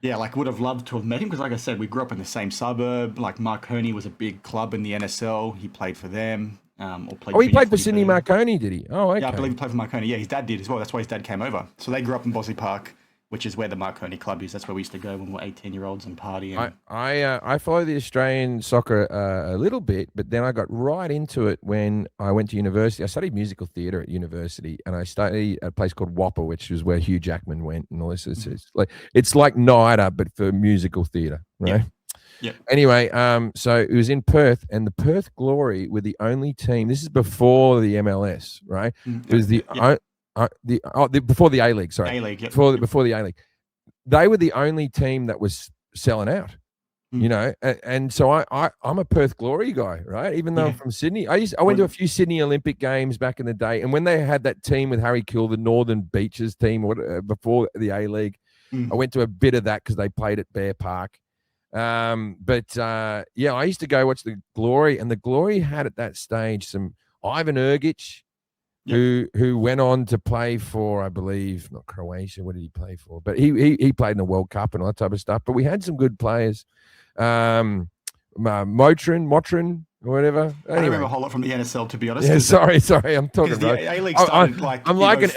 yeah, like would have loved to have met him because, like I said, we grew up in the same suburb. Like Marconi was a big club in the NSL. He played for them. He played for Sydney Marconi, did he? Oh, okay. Yeah, I believe he played for Marconi. Yeah, his dad did as well. That's why his dad came over. So they grew up in Bosley Park, which is where the Marconi Club is. That's where we used to go when we were 18-year-olds and party. And... I follow the Australian soccer a little bit, but then I got right into it when I went to university. I studied musical theatre at university, and I studied at a place called Whopper, which is where Hugh Jackman went and all this. It's like NIDA, but for musical theatre, right? Yeah. Anyway, so it was in Perth, and the Perth Glory were the only team. This is before the MLS, right? It was before the A-League, sorry. A-League, yep. Before the A-League. They were the only team that was selling out, you know, and so I'm a Perth Glory guy, right? Even though I'm from Sydney. I went to a few Sydney Olympic games back in the day, and when they had that team with Harry Kill, the Northern Beaches team, before the A-League, I went to a bit of that because they played at Bear Park. I used to go watch the Glory, and the Glory had at that stage some Ivan Ergic, who went on to play for, I believe, not Croatia. What did he play for? But he played in the World Cup and all that type of stuff. But we had some good players. Motrin, or whatever. Anyway. I don't remember a whole lot from the NSL, to be honest. Yeah, sorry, I'm talking about. A-League started I'm like an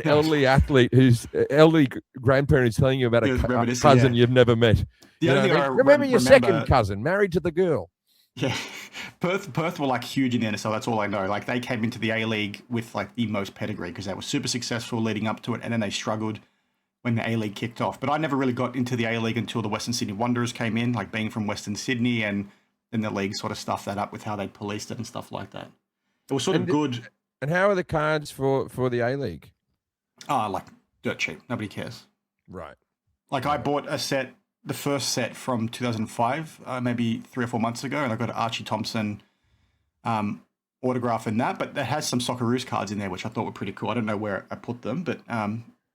elderly athlete whose elderly grandparent is telling you about a cousin you've never met. Remember your second cousin, married to the girl. Yeah, Perth were like huge in the NSL. That's all I know. Like they came into the A-League with like the most pedigree because they were super successful leading up to it, and then they struggled when the A-League kicked off. But I never really got into the A-League until the Western Sydney Wanderers came in, like being from Western Sydney, and then the league sort of stuffed that up with how they policed it and stuff like that. It was sort of good. And how are the cards for the A-League? Like dirt cheap. Nobody cares. Right. Like I bought a set. The first set from 2005, maybe 3 or 4 months ago, and I got an Archie Thompson autograph in that, but it has some Socceroos cards in there, which I thought were pretty cool. I don't know where I put them, but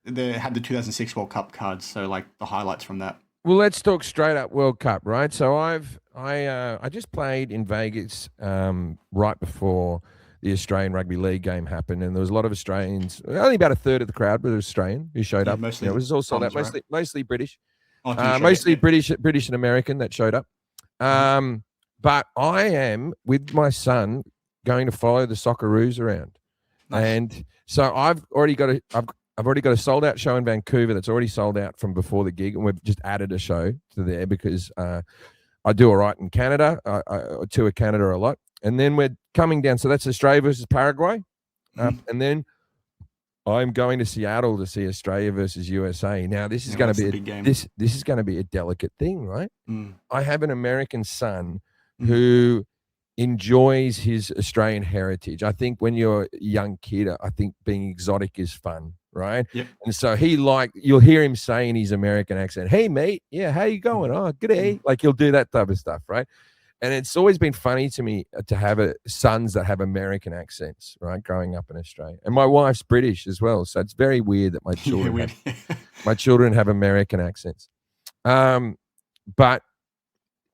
they had the 2006 World Cup cards, so like the highlights from that. Well, let's talk straight up World Cup, right? So I just played in Vegas right before the Australian Rugby League game happened, and there was a lot of Australians. Only about a third of the crowd was Australian who showed up. Mostly, it was all sold out. Right? Mostly British. Mostly British and American that showed up. But I am, with my son, going to follow the Socceroos around. Nice. And so I've already got a sold out show in Vancouver that's already sold out from before the gig, and we've just added a show to there because I do all right in Canada. I tour Canada a lot. And then we're coming down. So that's Australia versus Paraguay. And then I'm going to Seattle to see Australia versus USA. Now, this is going to be this is going to be a delicate thing, right? I have an American son who enjoys his Australian heritage. I think when you're a young kid, I think being exotic is fun, right? Yep. And so you'll hear him say in his American accent, "Hey, mate, yeah, how you going? Oh, good day." Like he'll do that type of stuff, right? And it's always been funny to me to have sons that have American accents, right? Growing up in Australia, and my wife's British as well, so it's very weird that my children have American accents. But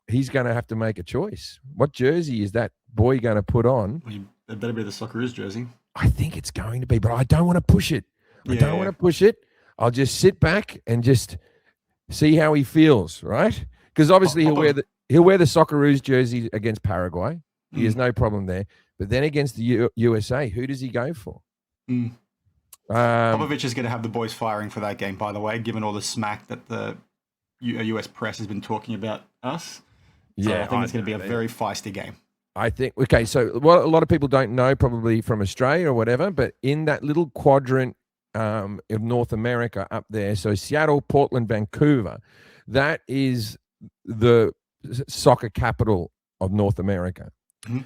he's going to have to make a choice. What jersey is that boy going to put on? Well, it better be the Socceroos jersey. I think it's going to be, but I don't want to push it. I don't want to push it. I'll just sit back and just see how he feels, right? Because obviously he'll wear the Socceroos jersey against Paraguay. He has no problem there. But then against the USA, who does he go for? Popovich is going to have the boys firing for that game, by the way, given all the smack that the US press has been talking about us. So I think it's going to be a very feisty game. I think, okay, so what a lot of people don't know, probably from Australia or whatever, but in that little quadrant of North America up there, so Seattle, Portland, Vancouver, that is the soccer capital of North America.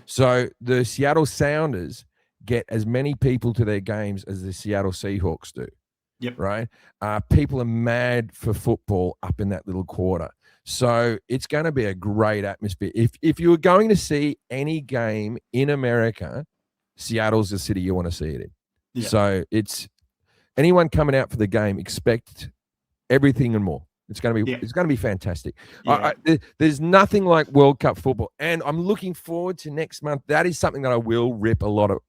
So the Seattle Sounders get as many people to their games as the Seattle Seahawks do. Yep. Right? People are mad for football up in that little quarter. So it's going to be a great atmosphere. If you were going to see any game in America, Seattle's the city you want to see it in. Yeah. So it's anyone coming out for the game, expect everything and more. It's going to be fantastic. Yeah. There's nothing like World Cup football, and I'm looking forward to next month. That is something that I will rip a lot of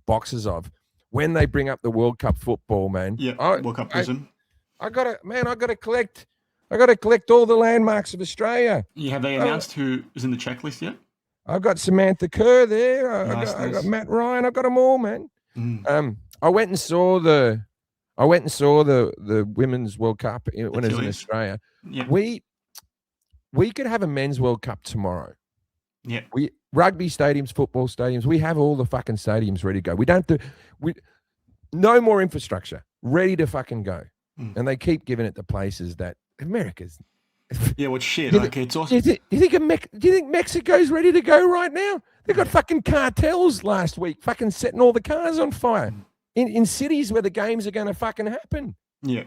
boxes of when they bring up the World Cup football, man. Yeah, World Cup prison. I gotta collect all the landmarks of Australia. Yeah, have they announced who is in the checklist yet? I've got Samantha Kerr there. I got Matt Ryan. I've got them all, man. I went and saw the Women's World Cup when it was in Australia. Yeah. We could have a Men's World Cup tomorrow. Yeah. Rugby stadiums, football stadiums, we have all the fucking stadiums ready to go. No more infrastructure, ready to fucking go. And they keep giving it to places that America's. Yeah, well, shit. Okay, it's awesome. Do you think Mexico's ready to go right now? They got fucking cartels last week, fucking setting all the cars on fire in cities where the games are going to fucking happen. Yeah,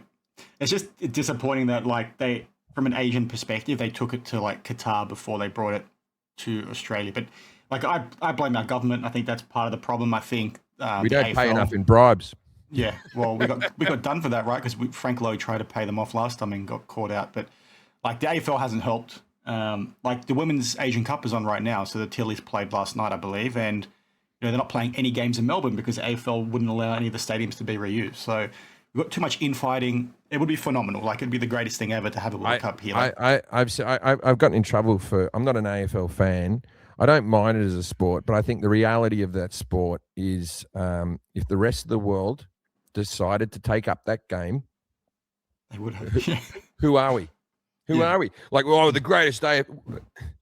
it's just disappointing that they, from an Asian perspective, they took it to Qatar before they brought it to Australia. But I blame our government. I think that's part of the problem. I think we don't pay enough in bribes. Yeah, well, we got done for that, right? Because Frank Lowe tried to pay them off last time and got caught out. But the AFL hasn't helped. The Women's Asian Cup is on right now, so the Tillies played last night, I believe, and they're not playing any games in Melbourne because the AFL wouldn't allow any of the stadiums to be reused. So we've got too much infighting. It would be phenomenal. It'd be the greatest thing ever to have a World Cup here. I've gotten in trouble for. I'm not an AFL fan. I don't mind it as a sport, but I think the reality of that sport is if the rest of the world decided to take up that game, they would have. Who are we? Who are we? The greatest day.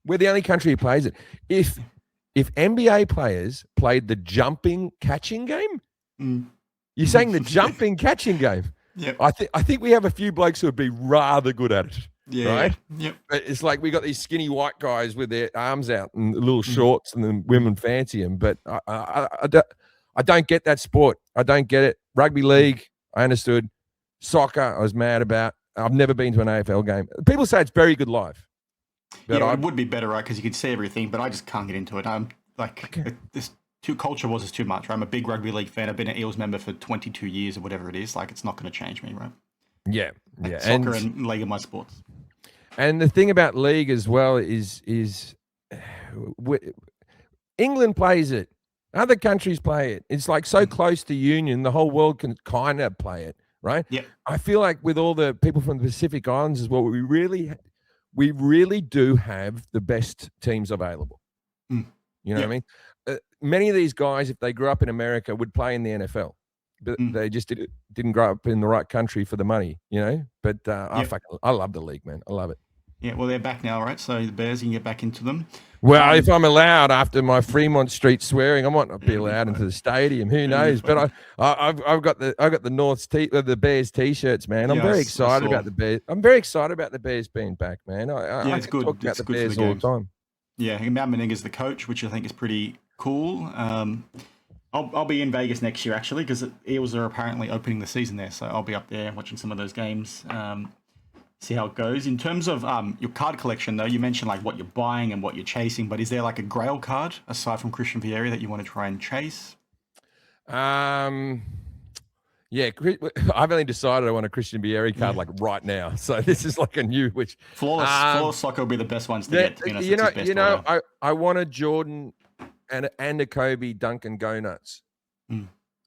We're the only country who plays it. If NBA players played the jumping catching game, you're saying the jumping catching game? Yeah. I think we have a few blokes who would be rather good at it. Yeah. Right? Yep. It's like we got these skinny white guys with their arms out and little shorts, and then women fancy them. But I don't get that sport. I don't get it. Rugby league, I understood. Soccer, I was mad about. I've never been to an AFL game. People say it's very good live. But it would be better, right? Because you could see everything, but I just can't get into it. I'm this culture was too much. Right? I'm a big rugby league fan. I've been an Eels member for 22 years or whatever it is. It's not going to change me, right? Yeah. Soccer and league are my sports. And the thing about league as well is England plays it. Other countries play it. It's so close to union, the whole world can kind of play it, right? Yeah. I feel like with all the people from the Pacific Islands as well, we really do have the best teams available. You know what I mean? Many of these guys, if they grew up in America, would play in the NFL. But they just didn't grow up in the right country for the money, But I love the league, man. I love it. Yeah, well, they're back now, right? So the Bears, you can get back into them. Well, if I'm allowed after my Fremont Street swearing, I might not be allowed into the stadium. Who knows? But I've got the Bears t-shirts, man. I'm very excited about the Bears. I'm very excited about the Bears being back, man. It's good. Talk about the Bears all the time. Yeah, Matt Meninga's the coach, which I think is pretty cool. I'll be in Vegas next year, actually, because the Eels are apparently opening the season there. So I'll be up there watching some of those games, see how it goes. In terms of your card collection, though, you mentioned what you're buying and what you're chasing, but is there a grail card, aside from Christian Vieri, that you want to try and chase? Yeah, I've only decided I want a Christian Vieri card right now. So this is a new which flawless soccer will be the best ones to get. To be honest, I want a Jordan and a Kobe Duncan Go Nuts.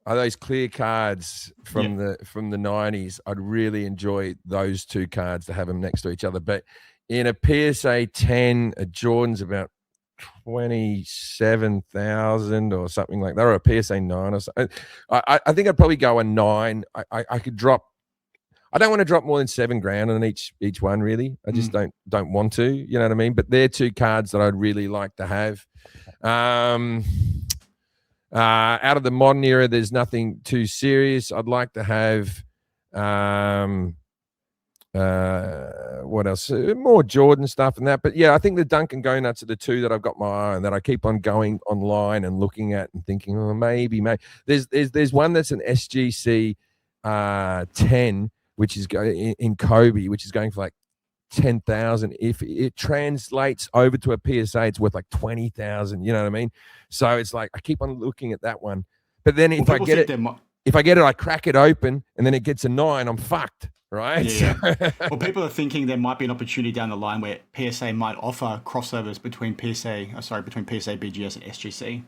Are those clear cards from the 90s? I'd really enjoy those two cards to have them next to each other. But in a PSA 10, a Jordan's about 27,000 or something like that, or a PSA 9 or something. I think I'd probably go a 9. I could drop. I don't want to drop more than $7,000 on each one, really. I just don't want to. You know what I mean? But they're two cards that I'd really like to have. Out of the modern era, there's nothing too serious. I'd like to have. What else? More Jordan stuff and that. But yeah, I think the Duncan Go Nuts are the two that I've got my eye on, that I keep on going online and looking at and thinking, oh, maybe. There's one that's an SGC 10, which is in Kobe, which is going for like 10,000. If it translates over to a PSA, it's worth like 20,000. You know what I mean? So it's like I keep on looking at that one. But then if I get it, I crack it open and then it gets a 9, I'm fucked. Right. Yeah. Well, people are thinking there might be an opportunity down the line where PSA might offer crossovers between PSA BGS and SGC.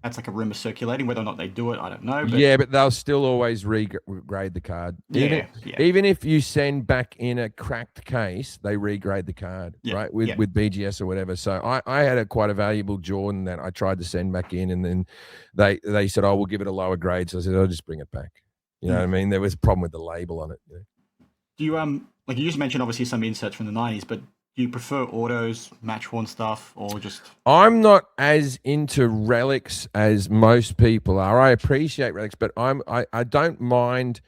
That's like a rumor circulating. Whether or not they do it, I don't know. But... yeah, but they'll still always regrade the card. Even if you send back in a cracked case, they regrade the card, right? With BGS or whatever. So I had quite a valuable Jordan that I tried to send back in, and then they said, "Oh, we'll give it a lower grade." So I said, "I'll just bring it back." You know what I mean? There was a problem with the label on it. Yeah. Do you like you just mentioned obviously some inserts from the 90s, but do you prefer autos, match worn stuff, or just? I'm not as into relics as most people are. I appreciate relics, but I don't mind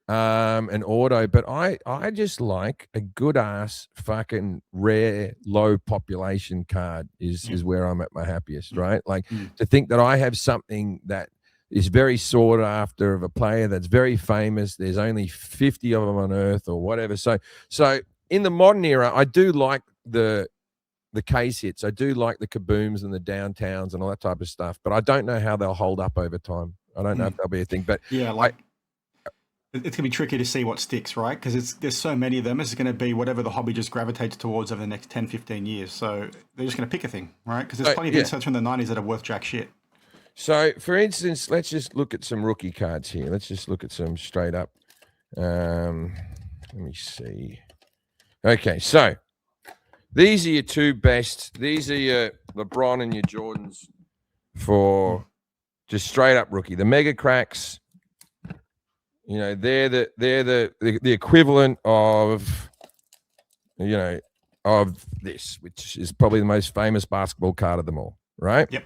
an auto, but I just like a good ass fucking rare low population card is where I'm at my happiest, right? Like to think that I have something that is very sought after of a player that's very famous. There's only 50 of them on Earth or whatever. So in the modern era, I do like the case hits. I do like the kabooms and the downtowns and all that type of stuff. But I don't know how they'll hold up over time. I don't know if they'll be a thing. But yeah, it's going to be tricky to see what sticks, right? Because there's so many of them. It's going to be whatever the hobby just gravitates towards over the next 10, 15 years. So they're just going to pick a thing, right? Because there's plenty of inserts from the 90s that are worth jack shit. So, for instance, let's just look at some rookie cards here. Let's just look at some straight up. Let me see. Okay, so these are your two best. These are your LeBron and your Jordans for just straight up rookie. The Mega Cracks, you know, they're the equivalent of, you know, of this, which is probably the most famous basketball card of them all, right? Yep.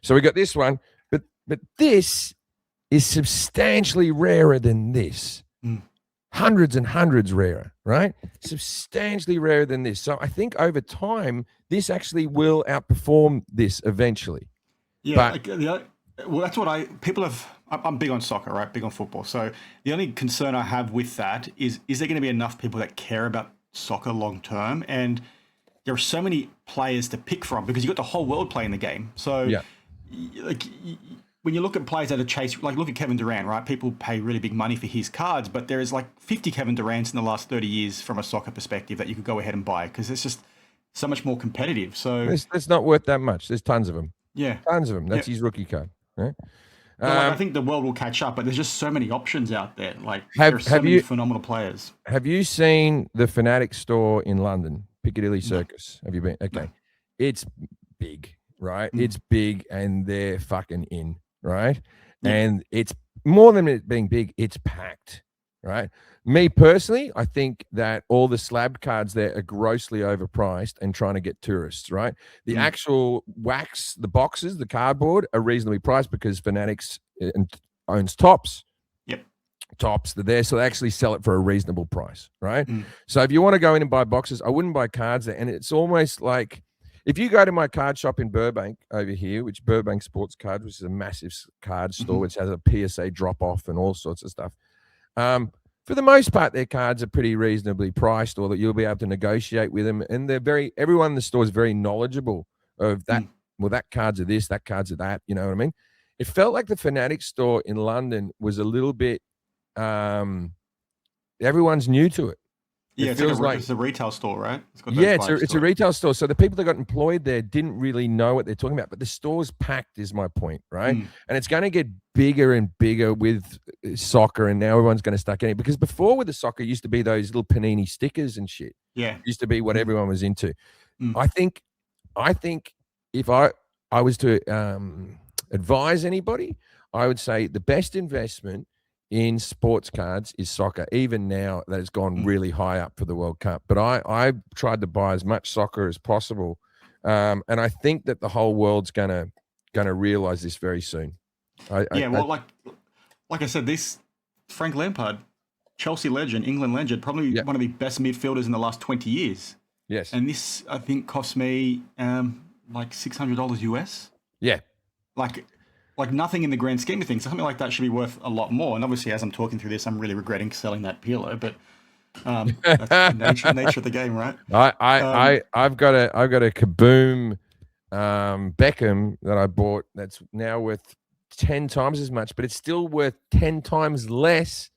So we got this one, but this is substantially rarer than this. Hundreds and hundreds rarer, right? Substantially rarer than this. So I think over time, this actually will outperform this eventually. Yeah, well, that's what people have. I'm big on soccer, right? Big on football. So the only concern I have with that is there going to be enough people that care about soccer long term? And there are so many players to pick from because you've got the whole world playing the game. So like when you look at players that are chased, like look at Kevin Durant, right? People pay really big money for his cards, but there is like 50 Kevin Durants in the last 30 years from a soccer perspective that you could go ahead and buy because it's just so much more competitive. So it's not worth that much. There's tons of them. Yeah. Tons of them. That's his rookie card. Right? I think the world will catch up, but there's just so many options out there. Like there are so many phenomenal players. Have you seen the Fanatic store in London, Piccadilly Circus? Have you been? Okay. No. It's big, right? It's big and they're fucking in, right? Yeah. And it's more than it being big, it's packed, right? Me personally, I think that all the slab cards there are grossly overpriced and trying to get tourists, right? The actual wax, the boxes, the cardboard are reasonably priced because Fanatics owns Tops. Yep. Tops, they're there, so they actually sell it for a reasonable price, right? So if you want to go in and buy boxes, I wouldn't buy cards there. And it's almost like if you go to my card shop in Burbank over here, which Burbank Sports Cards, which is a massive card store, which has a PSA drop-off and all sorts of stuff. For the most part, their cards are pretty reasonably priced, or that you'll be able to negotiate with them. And everyone in the store is very knowledgeable of that. Well, that cards are this, that cards are that. You know what I mean? It felt like the Fanatic store in London was a little bit. Everyone's new to it. Yeah, it's a retail store, right? It's a retail store. So the people that got employed there didn't really know what they're talking about. But the store's packed is my point, right? And it's going to get bigger and bigger with soccer, and now everyone's going to start getting it. Because before with the soccer, it used to be those little Panini stickers and shit. Yeah. It used to be what everyone was into. I think I think if I was to advise anybody, I would say the best investment in sports cards is soccer. Even now that it's gone really high up for the World Cup, but I tried to buy as much soccer as possible, and I think that the whole world's gonna realize this very soon. Like I said, this Frank Lampard, Chelsea legend, England legend, probably one of the best midfielders in the last 20 years. Yes. And this, I think, cost me like $600 US. Yeah. Like nothing in the grand scheme of things. Something like that should be worth a lot more. And obviously, as I'm talking through this, I'm really regretting selling that Pirlo, but that's the nature of the game, right? I've got a Kaboom Beckham that I bought that's now worth 10 times as much, but it's still worth 10 times less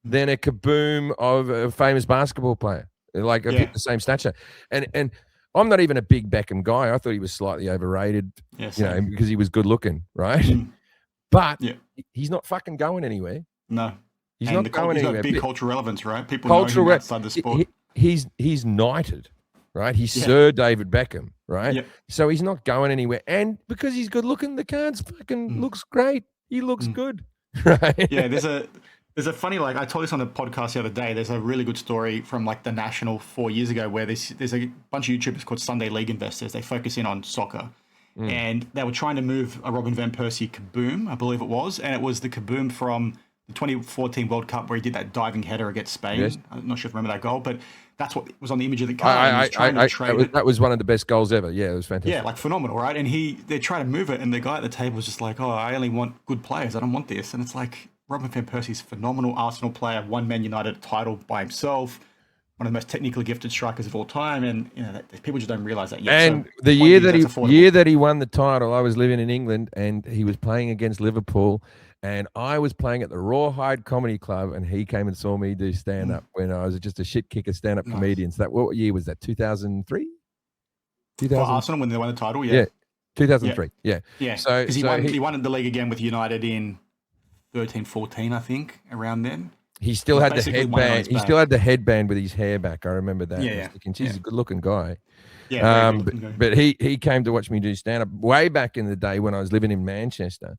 than a Kaboom of a famous basketball player, like the same stature. And I'm not even a big Beckham guy. I thought he was slightly overrated, because he was good looking, right? But he's not fucking going anywhere. No, he's not going anywhere. He's got big cultural relevance, right? People know him outside the sport. He's knighted, right? He's Sir David Beckham, right? Yep. So he's not going anywhere. And because he's good looking, the cards fucking looks great. He looks good, right? Yeah, there's a funny, like I told this on a podcast the other day. There's a really good story from like the National 4 years ago where there's a bunch of YouTubers called Sunday League Investors. They focus in on soccer, and they were trying to move a Robin van Persie Kaboom, I believe it was, and it was the Kaboom from the 2014 World Cup where he did that diving header against Spain. Yes. I'm not sure if you remember that goal, but that's what was on the image of the card. That was one of the best goals ever. Yeah, it was fantastic. Yeah, like phenomenal, right? And they're trying to move it, and the guy at the table was just like, "Oh, I only want good players. I don't want this." And it's like, Robin van Persie's a phenomenal Arsenal player, won Man United title by himself, one of the most technically gifted strikers of all time, and people just don't realize that yet. And so the year that he won the title, I was living in England, and he was playing against Liverpool, and I was playing at the Rawhide Comedy Club, and he came and saw me do stand up when I was just a shit kicker stand up comedian. So what year was that? 2003. For Arsenal when they won the title, yeah, 2003, yeah. So because he won the league again with United in 13-14, I think, around then. He still had the headband. He still had the headband with his hair back. I remember that. Yeah. He's a good-looking guy. Yeah. But he came to watch me do stand-up way back in the day when I was living in Manchester.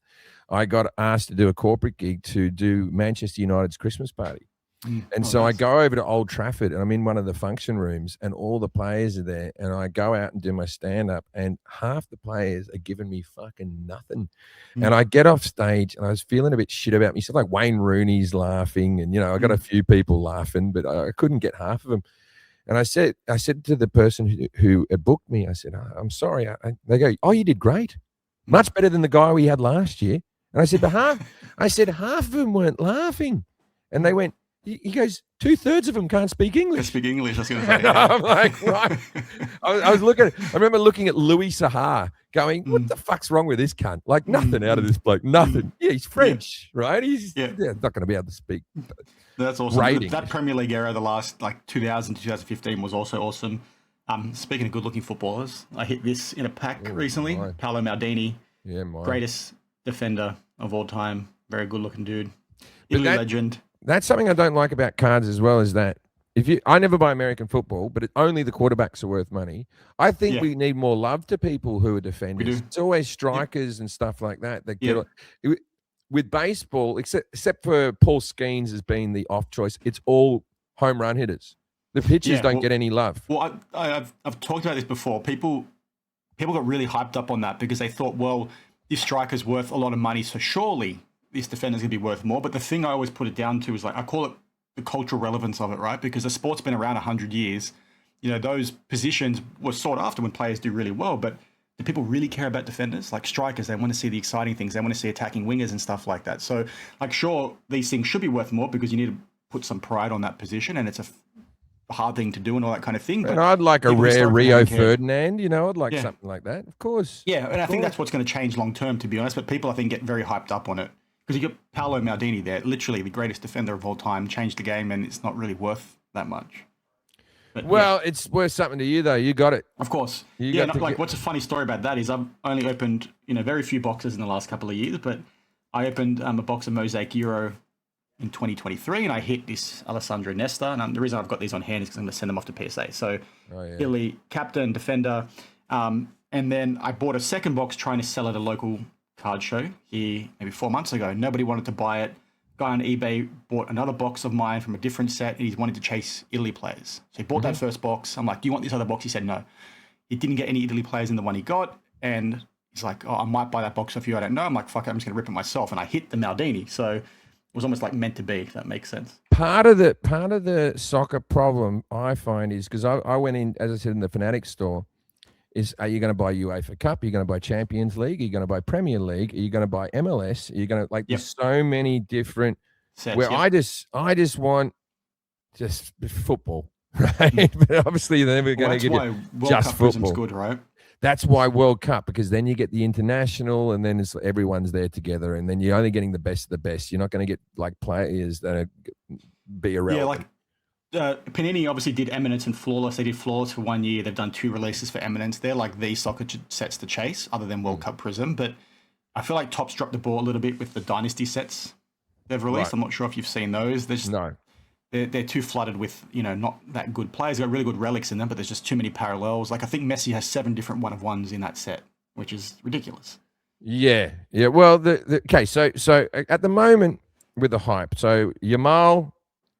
I got asked to do a corporate gig to do Manchester United's Christmas party. I go over to Old Trafford, and I'm in one of the function rooms, and all the players are there, and I go out and do my stand-up, and half the players are giving me fucking nothing. And I get off stage, and I was feeling a bit shit about me. So like Wayne Rooney's laughing, and I got a few people laughing, but I couldn't get half of them. And I said to the person who had booked me, I said, "I'm sorry." They go, "Oh, you did great, much better than the guy we had last year." And I said, half of them weren't laughing, and they went. He goes, 2/3 of them can't speak English. Can't speak English, I was going to say. I'm like, right. I remember looking at Louis Sahar going, what the fuck's wrong with this cunt? Like nothing out of this bloke, nothing. Yeah, he's French, right? He's not going to be able to speak. That's awesome. That Premier League era, the last 2000 to 2015 was also awesome. Speaking of good-looking footballers, I hit this in a pack recently. Paolo Maldini, greatest defender of all time. Very good-looking dude. Italy legend. That's something I don't like about cards as well, is that I never buy American football, but only the quarterbacks are worth money. I think we need more love to people who are defenders. It's always strikers and stuff like that. With baseball, except for Paul Skeens as being the off choice, it's all home run hitters. The pitchers don't get any love. Well, I've talked about this before. People got really hyped up on that because they thought, well, this striker's worth a lot of money, so surely this defender's going to be worth more. But the thing I always put it down to is I call it the cultural relevance of it, right? Because the sport's been around 100 years. Those positions were sought after when players do really well. But do people really care about defenders? Like strikers, they want to see the exciting things. They want to see attacking wingers and stuff like that. So, sure, these things should be worth more because you need to put some pride on that position, and it's a hard thing to do and all that kind of thing. But I'd like a rare Rio Ferdinand, I'd like something like that, of course. Yeah, and I think that's what's going to change long term, to be honest. But people, I think, get very hyped up on it. Because you got Paolo Maldini there, literally the greatest defender of all time, changed the game, and it's not really worth that much. But, it's worth something to you, though. You got it. Of course. What's a funny story about that is I've only opened, very few boxes in the last couple of years, but I opened a box of Mosaic Euro in 2023, and I hit this Alessandro Nesta. And the reason I've got these on hand is because I'm going to send them off to PSA. So, Italy, captain, defender. And then I bought a second box trying to sell at a local card show here maybe 4 months ago. Nobody wanted to buy it. Guy on eBay bought another box of mine from a different set, and he wanted to chase Italy players. So he bought that first box. I'm like, do you want this other box? He said no. He didn't get any Italy players in the one he got, and he's like, oh, I might buy that box off you. I don't know. I'm like, fuck it, I'm just going to rip it myself. And I hit the Maldini. So it was almost like meant to be, if that makes sense. Part of the soccer problem I find is, because I went in, as I said, in the Fnatic store, is, are you going to buy UEFA Cup? Are you going to buy Champions League? Are you going to buy Premier League? Are you going to buy MLS? Are you going to, like, there's so many different sets, where I just want just football, right? But obviously they're never going to give you just Cup football. Good, right? That's why World Cup, because then you get the international, and then everyone's there together, and then you're only getting the best of the best. You're not going to get like players that are be irrelevant. Yeah, Panini obviously did Eminence and Flawless. They did Flawless for 1 year. They've done 2 releases for Eminence. They're like the soccer sets to chase, other than World Cup Prism. But I feel like Topps dropped the ball a little bit with the Dynasty sets they've released. Right. I'm not sure if you've seen those. They're too flooded with, not that good players. They've got really good relics in them, but there's just too many parallels. Like, I think Messi has 7 different 1-of-1s in that set, which is ridiculous. Yeah. Well, okay. So at the moment with the hype, so Yamal,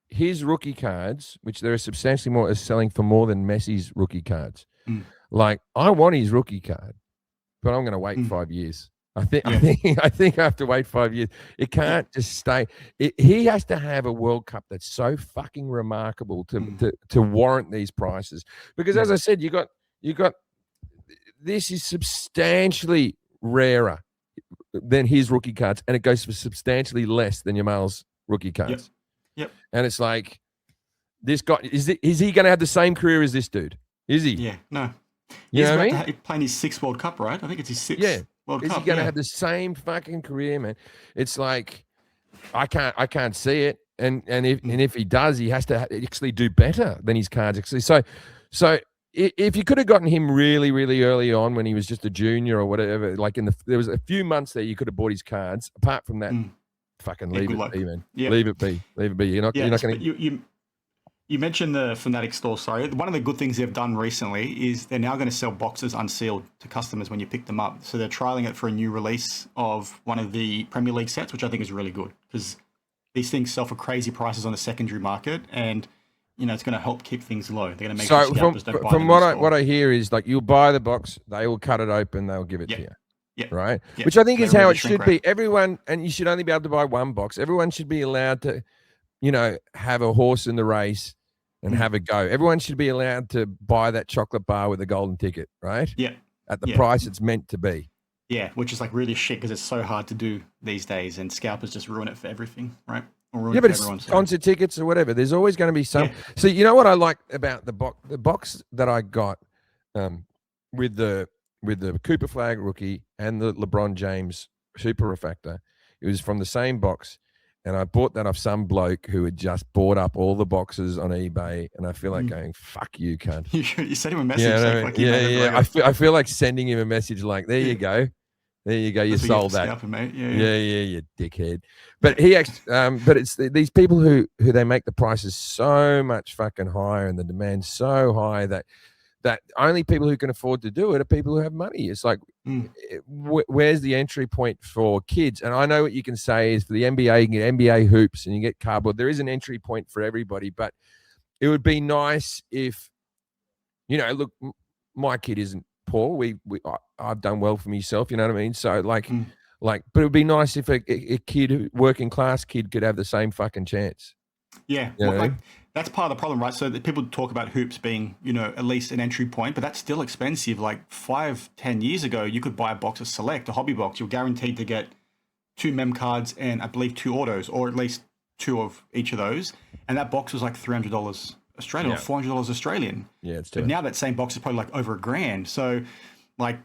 his rookie cards, which there are substantially more, is selling for more than Messi's rookie cards. Like, I want his rookie card, but I'm going to wait 5 years. I think I have to wait 5 years. It can't just stay. He has to have a World Cup that's so fucking remarkable to warrant these prices. Because as I said, you got this is substantially rarer than his rookie cards, and it goes for substantially less than Yamal's rookie cards. Yep. And it's like, this guy, is he going to have the same career as this dude? Is he? Yeah. No. He's playing his 6th World Cup, right? I think it's his 6th. World Is Cup, he going to have the same fucking career, man? It's like, I can't see it. And if he does, he has to actually do better than his cards actually. So if you could have gotten him really, really early on when he was just a junior or whatever, like there was a few months there you could have bought his cards. Apart from that, fucking leave it be, man. Yeah. Leave it be. You're not going to. You mentioned the Fnatic store, sorry. One of the good things they've done recently is they're now going to sell boxes unsealed to customers when you pick them up. So they're trialing it for a new release of one of the Premier League sets, which I think is really good, because these things sell for crazy prices on the secondary market, and it's going to help keep things low. They're going to make sure scalpers don't buy them. From what I hear is, like, you'll buy the box, they will cut it open, they'll give it to you. Yeah. Right? Yeah. Which I think is how it should be. Everyone, and you should only be able to buy one box. Everyone should be allowed to, have a horse in the race and have a go. Everyone should be allowed to buy that chocolate bar with a golden ticket, right? Yeah. At the price it's meant to be. Yeah, which is like really shit because it's so hard to do these days, and scalpers just ruin it for everything, right? But it's concert tickets or whatever. There's always going to be some. Yeah. So you know what I like about the box that I got with the Cooper Flag rookie and the LeBron James Super Refractor. It was from the same box. And I bought that off some bloke who had just bought up all the boxes on eBay, and I feel like going, "Fuck you, cunt." You sent him a message. I feel like sending him a message like, "There you go, you sold that." Scalper, mate. Yeah, you dickhead. But he actually, but it's these people who they make the prices so much fucking higher and the demand so high that only people who can afford to do it are people who have money. It's like, where's the entry point for kids? And I know what you can say is for the NBA, you can get NBA hoops and you get cardboard. There is an entry point for everybody, but it would be nice if, look, my kid isn't poor. I've done well for myself. You know what I mean? So but it would be nice if a kid, working class kid, could have the same fucking chance. Yeah. That's part of the problem, right? So that people talk about hoops being, at least an entry point, but that's still expensive. Like 5-10 years ago, you could buy a box of Select, a hobby box. You're guaranteed to get 2 mem cards and I believe 2 autos, or at least 2 of each of those. And that box was like $300 Australian or $400 Australian. Yeah, it's true. But now that same box is probably like over $1,000. So like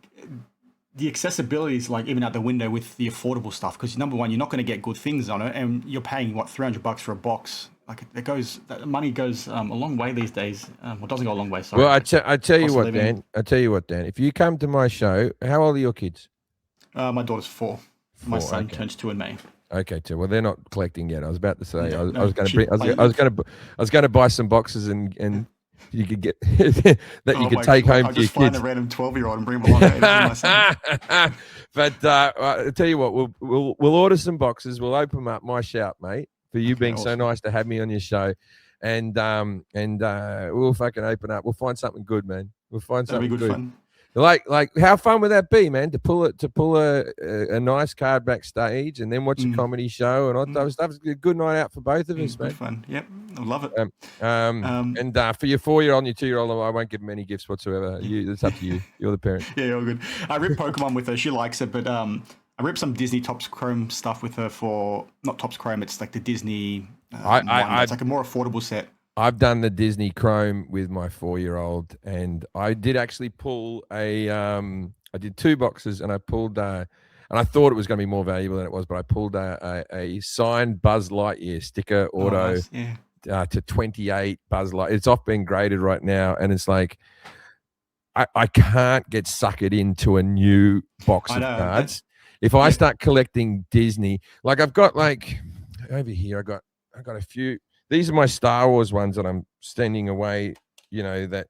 the accessibility is like even out the window with the affordable stuff. Because number one, you're not going to get good things on it, and you're paying $300 for a box. Like that money goes a long way these days. It doesn't go a long way. Sorry. Well, I tell you what, Dan. If you come to my show, how old are your kids? My daughter's 4. My son turns 2 in May. Okay, too. Well, they're not collecting yet. I was about to say I was going to buy some boxes and you could get that you could take home I'll to your just find kids. a random 12-year-old and bring them along. Hey, this is my son. But I'll tell you what, we'll order some boxes. We'll open them up. My shout, mate, for you being awesome. so nice to have me on your show, and we'll fucking open up. We'll find something good, man. We'll find That'll be something good good. fun. Like how fun would that be, man? To pull a nice card backstage and then watch a comedy show and all that type of stuff. It's a good night out for both of us, man. Good fun. Yep, I love it. And for your 4-year-old and your 2-year-old, I won't give them any gifts whatsoever. It's up to you. You're the parent. Yeah, all good. I ripped Pokemon with her. She likes it, but I ripped some Disney Topps Chrome stuff with her for not Topps Chrome. It's like the Disney. It's like a more affordable set. I've done the Disney Chrome with my 4-year-old, and I did actually pull I did 2 boxes, and I pulled and I thought it was going to be more valuable than it was, but I pulled a signed Buzz Lightyear sticker auto to 28 Buzz Lightyear. It's off being graded right now, and it's like I can't get suckered into a new box of cards. If I start collecting Disney, like I've got like over here, I got a few. These are my Star Wars ones that I'm sending away, that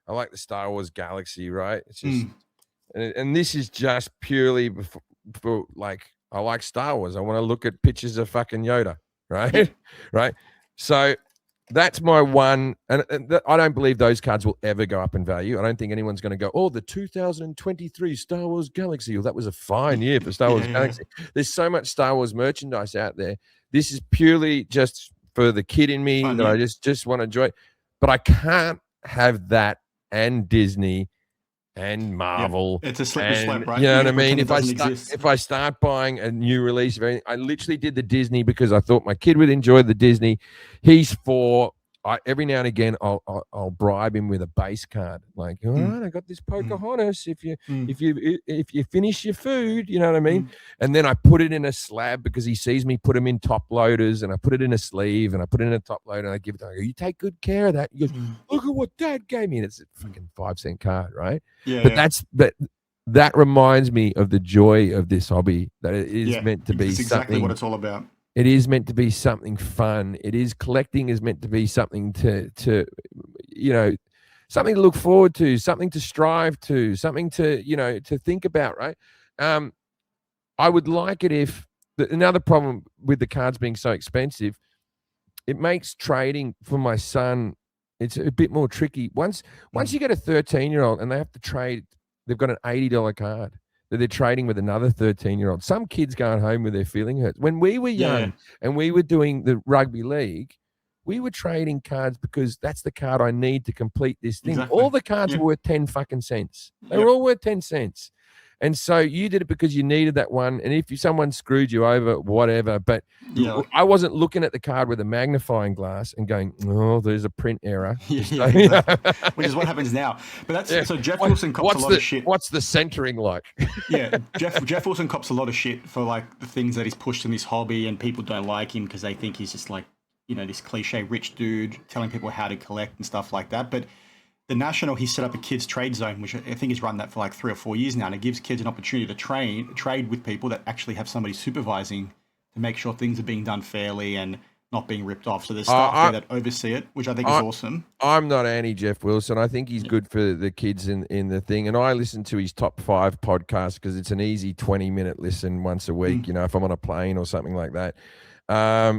I like the Star Wars Galaxy, right? It's just, and this is just purely for like, I like Star Wars. I want to look at pictures of fucking Yoda, right? Right. So that's my one. And I don't believe those cards will ever go up in value. I don't think anyone's going to go, oh, the 2023 Star Wars Galaxy. Well, that was a fine year for Star Wars Galaxy. There's so much Star Wars merchandise out there. This is purely just for the kid in me that I just want to enjoy. But I can't have that and Disney and Marvel. It's a slippery slope, right? You know what I mean? If I start buying a new release of anything, I literally did the Disney because I thought my kid would enjoy the Disney. He's 4. Every now and again, I'll bribe him with a base card. Like, all right, I got this Pocahontas. If you finish your food, you know what I mean. And then I put it in a slab because he sees me put them in top loaders, and I put it in a sleeve, and I put it in a top loader, and I give it to him. I go, you take good care of that. He goes, look at what Dad gave me. And it's a fucking 5-cent card, right? But that reminds me of the joy of this hobby. That it is meant to be exactly something. What it's all about. It is meant to be something fun. Collecting is meant to be something to something to look forward to, something to strive to, something to, to think about, right? I would like it if another problem with the cards being so expensive, it makes trading for my son, it's a bit more tricky. Once you get a 13-year-old and they have to trade, they've got an $80 card that they're trading with another 13-year-old. Some kids going home with their feeling hurt. When we were young and we were doing the rugby league, we were trading cards because that's the card I need to complete this thing. Exactly. All the cards were worth 10 fucking cents. They were all worth 10 cents. And so you did it because you needed that one. And if someone screwed you over, whatever. But I wasn't looking at the card with a magnifying glass and going, oh, there's a print error. Exactly. Which is what happens now. But that's so Jeff Wilson cops a lot of shit. What's the centering like? Jeff Wilson cops a lot of shit for like the things that he's pushed in this hobby, and people don't like him because they think he's just like, this cliche rich dude telling people how to collect and stuff like that. But the National, he set up a kids trade zone, which I think he's run that for like 3 or 4 years now, and it gives kids an opportunity to trade with people that actually have somebody supervising to make sure things are being done fairly and not being ripped off. So there's staff there that oversee it, which I think is awesome. I'm not anti Jeff Wilson. I think he's good for the kids in the thing. And I listen to his top 5 podcast because it's an easy 20-minute listen once a week, if I'm on a plane or something like that.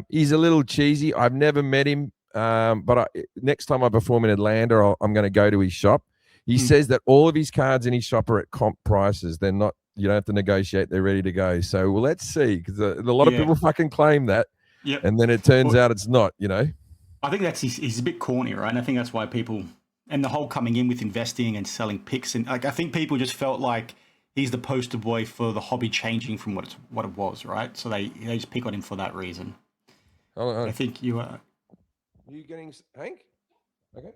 He's a little cheesy. I've never met him. But next time I perform in Atlanta, I'm going to go to his shop. He says that all of his cards in his shop are at comp prices. They're not, you don't have to negotiate. They're ready to go. So, well, let's see. Because a lot of people fucking claim that. Yep. And then it turns out it's not, I think he's a bit corny, right? And I think that's why people, and the whole coming in with investing and selling picks. And like, I think people just felt like he's the poster boy for the hobby changing from what it was, right? So they just pick on him for that reason. I think you are. Are you getting Hank? Okay.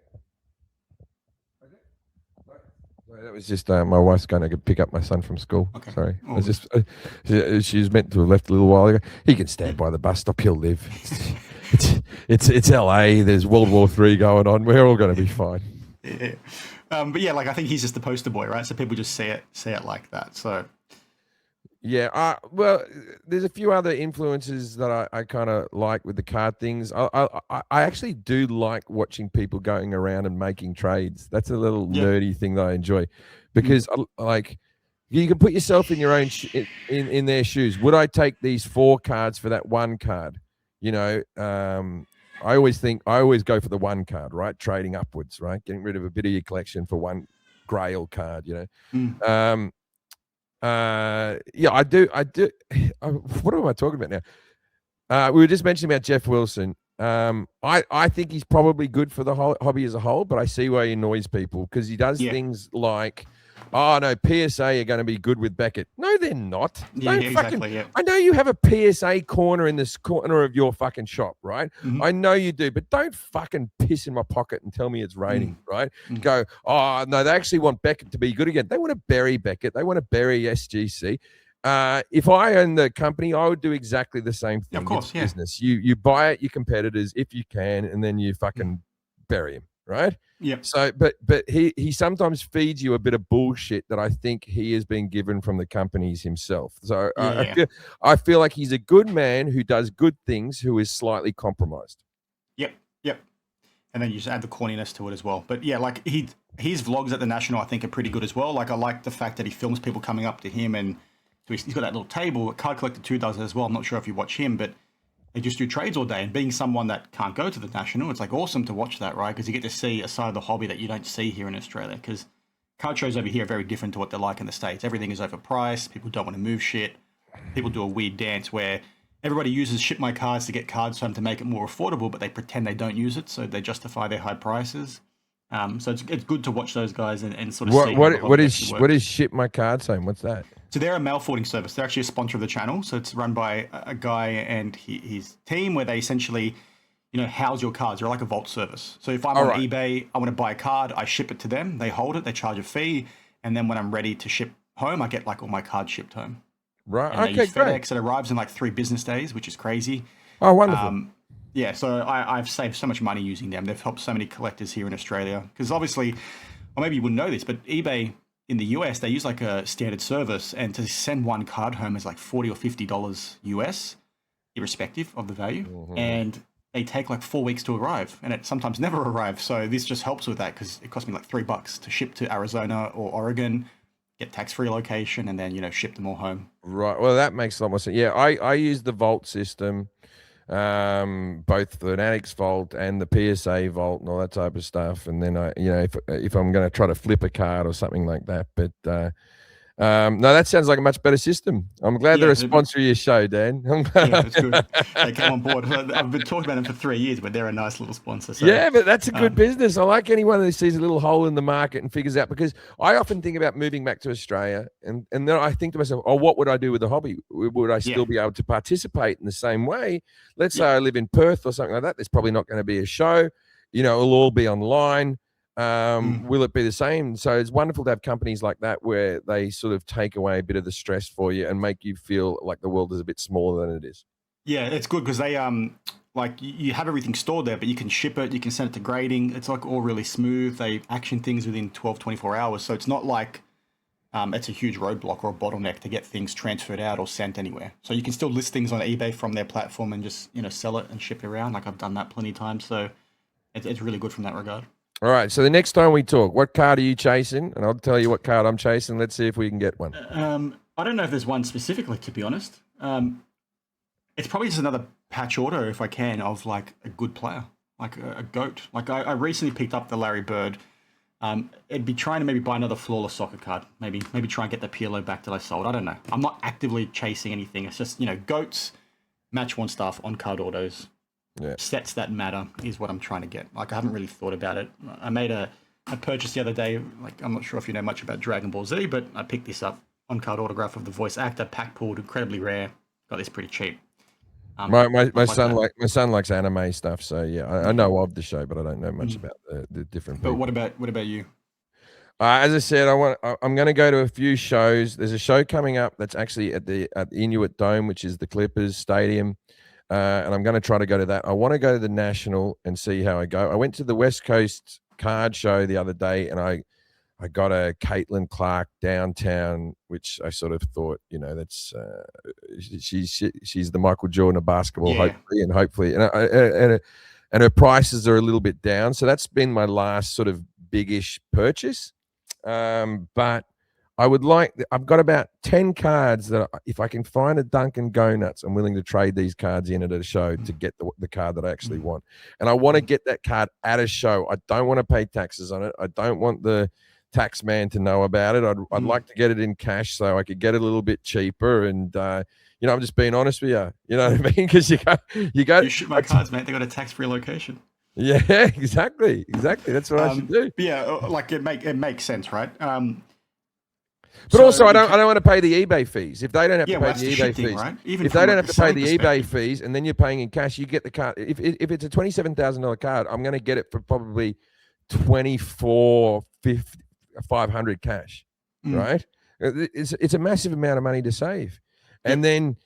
Sorry, that was just my wife's going to pick up my son from school. Okay. Sorry, I was just she's meant to have left a little while ago. He can stand by the bus stop. He'll live. It's LA. There's World War III going on. We're all going to be fine. Yeah. But yeah, like I think he's just the poster boy, right? So people just say it like that. So Yeah, well, there's a few other influences that I kind of like with the card things. I actually do like watching people going around and making trades. That's a little Yeah. nerdy thing that I enjoy, because like you can put yourself in your own in their shoes. Would I take these 4 cards for that 1 card? You know, I always go for the 1 card, right? Trading upwards, right? Getting rid of a bit of your collection for 1 Grail card. You know. Yeah, I do. What am I talking about now? We were just mentioning about Jeff Wilson. I think he's probably good for the hobby as a whole, but I see why he annoys people, because he does things like, oh no, PSA are going to be good with Beckett. No, they're not. Yeah, exactly. Yeah. I know you have a PSA corner in this corner of your fucking shop, right? I know you do, but don't fucking piss in my pocket and tell me it's raining, right? Go, oh no, they actually want Beckett to be good again. They want to bury Beckett. They want to bury SGC. If I own the company, I would do exactly the same thing. Of course, it's business. You buy at your competitors if you can, and then you fucking bury him, right? Yeah. So, but he sometimes feeds you a bit of bullshit that I think he has been given from the companies himself. So I feel like he's a good man who does good things, who is slightly compromised. Yep. And then you just add the corniness to it as well. But yeah, like his vlogs at the National, I think, are pretty good as well. Like I like the fact that he films people coming up to him, and he's got that little table. Card Collector 2 does it as well. I'm not sure if you watch him, but they just do trades all day. And being someone that can't go to the National, it's like awesome to watch that, right? Because you get to see a side of the hobby that you don't see here in Australia. Because card shows over here are very different to what they're like in the States. Everything is overpriced. People don't want to move shit. People do a weird dance where everybody uses ship my cards to get cards home to make it more affordable, but they pretend they don't use it, so they justify their high prices. So it's good to watch those guys and sort of see what is ship my cards home? What's that? So they're a mail forwarding service. They're actually a sponsor of the channel. So it's run by a guy and his team, where they essentially, house your cards. They're like a vault service. So if I'm on eBay, I want to buy a card, I ship it to them. They hold it, they charge a fee, and then when I'm ready to ship home, I get like all my cards shipped home. Right. And they use FedEx. It arrives in like 3 business days, which is crazy. Oh, wonderful. Yeah, so I've saved so much money using them. They've helped so many collectors here in Australia. Because obviously, or maybe you wouldn't know this, but eBay in the US, they use like a standard service, and to send 1 card home is like $40 or $50 US, irrespective of the value. And they take like 4 weeks to arrive, and it sometimes never arrives. So this just helps with that, because it cost me like $3 to ship to Arizona or Oregon, get tax-free location, and then, ship them all home. Right. Well, that makes a lot more sense. Yeah, I use the Vault system, both the Fanatics Vault and the PSA Vault and all that type of stuff. And then if I'm going to try to flip a card or something like that, but no, that sounds like a much better system. I'm glad they're a sponsor of your show, Dan. Yeah, it's good. They came on board. I've been talking about them for 3 years, but they're a nice little sponsor. So, yeah, but that's a good business. I like anyone who sees a little hole in the market and figures out, because I often think about moving back to Australia, and then I think to myself, oh, what would I do with the hobby? Would I still be able to participate in the same way? Let's say I live in Perth or something like that. There's probably not going to be a show. It'll all be online. Will it be the same? So it's wonderful to have companies like that, where they sort of take away a bit of the stress for you and make you feel like the world is a bit smaller than it is. Yeah, it's good, because they like you have everything stored there, but you can ship it, you can send it to grading. It's like all really smooth. They action things within 12, 24 hours. So it's not like it's a huge roadblock or a bottleneck to get things transferred out or sent anywhere. So you can still list things on eBay from their platform and just sell it and ship it around. Like I've done that plenty of times. So it's really good from that regard. All right, so the next time we talk, what card are you chasing? And I'll tell you what card I'm chasing. Let's see if we can get one. I don't know if there's one specifically, to be honest. It's probably just another patch auto, if I can, of like a good player, like a GOAT. Like I recently picked up the Larry Bird. It'd be trying to maybe buy another flawless soccer card. Maybe try and get the PLO back that I sold. I don't know. I'm not actively chasing anything. It's just, GOATs, match 1 stuff on card autos. Yeah. Sets that matter is what I'm trying to get. Like I haven't really thought about it. I made a purchase the other day. Like I'm not sure if you know much about Dragon Ball Z, but I picked this up, on-card autograph of the voice actor, pack pulled, incredibly rare. Got this pretty cheap. My son likes anime stuff, so yeah, I know of the show, but I don't know much about the different. But what about you? As I said, I'm going to go to a few shows. There's a show coming up that's actually at the Inuit Dome, which is the Clippers Stadium. And I'm going to try to go to that. I want to go to the National and see how I go. I went to the West Coast card show the other day, and I I got a Caitlin Clark downtown, which I sort of thought, that's she's the Michael Jordan of basketball, Yeah. hopefully, and her prices are a little bit down. So that's been my last sort of biggish purchase. But I've got about 10 cards that if I can find a Dunkin' Go Nuts, I'm willing to trade these cards in at a show to get the card that I actually want. And I want to get that card at a show. I don't want to pay taxes on it. I don't want the tax man to know about it. I'd like to get it in cash so I could get it a little bit cheaper. And, I'm just being honest with you. You know what I mean? Because you shoot my cards, mate. They got a tax-free location. Yeah, exactly. That's what I should do. Yeah, like it makes sense, right? But also, I don't want to pay the eBay fees. If they don't have to pay the eBay fees, right? If they don't have to pay the eBay fees, and then you're paying in cash, you get the card. If it's a $27,000 card, I'm going to get it for probably $24,500 cash, right? It's a massive amount of money to save, and then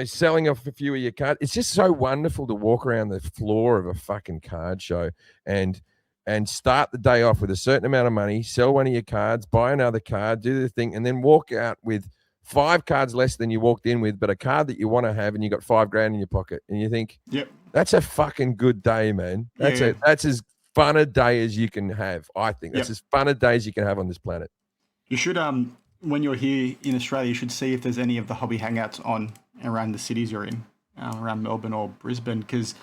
selling off a few of your cards. It's just so wonderful to walk around the floor of a fucking card show and start the day off with a certain amount of money, sell one of your cards, buy another card, do the thing, and then walk out with 5 cards less than you walked in with, but a card that you want to have, and you got $5,000 in your pocket, and you think, that's a fucking good day, man. That's as fun a day as you can have. I think that's as fun a day as you can have on this planet. You should, when you're here in Australia, you should see if there's any of the hobby hangouts on around the cities you're in, around Melbourne or Brisbane, because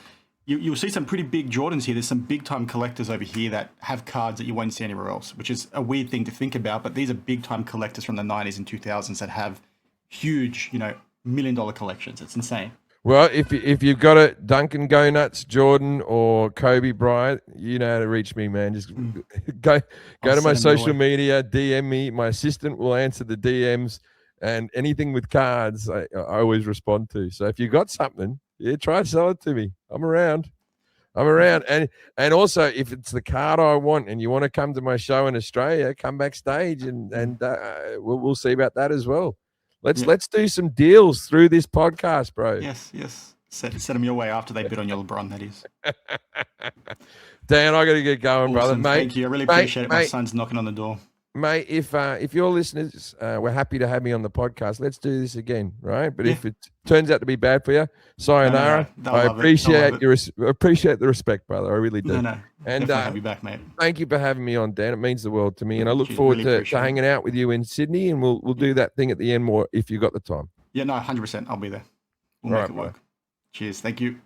you'll see some pretty big Jordans here. There's some big-time collectors over here that have cards that you won't see anywhere else, which is a weird thing to think about, but these are big-time collectors from the 90s and 2000s that have huge, $1 million collections. It's insane. Well, if you've got a Dunkin' Go Nuts, Jordan, or Kobe Bryant, you know how to reach me, man. Just go to my social media, DM me. My assistant will answer the DMs, and anything with cards, I always respond to. So if you've got something, try to sell it to me. I'm around. And also, if it's the card I want and you want to come to my show in Australia, come backstage and we'll see about that as well. Let's do some deals through this podcast, bro. Yes. Set them your way after they bid on your LeBron, that is. Dan, I got to get going, brother. Mate, thank you. I really appreciate it. My son's knocking on the door. Mate, if your listeners were happy to have me on the podcast, let's do this again, right? But if it turns out to be bad for you, sayonara. I appreciate the respect, brother. I really do. No. And have you back, mate. Thank you for having me on, Dan. It means the world to me, and I look forward to hanging out with you in Sydney, and we'll do that thing at the end more if you got the time. Yeah, no, 100%. I'll be there. We'll make it work. Bro. Cheers. Thank you.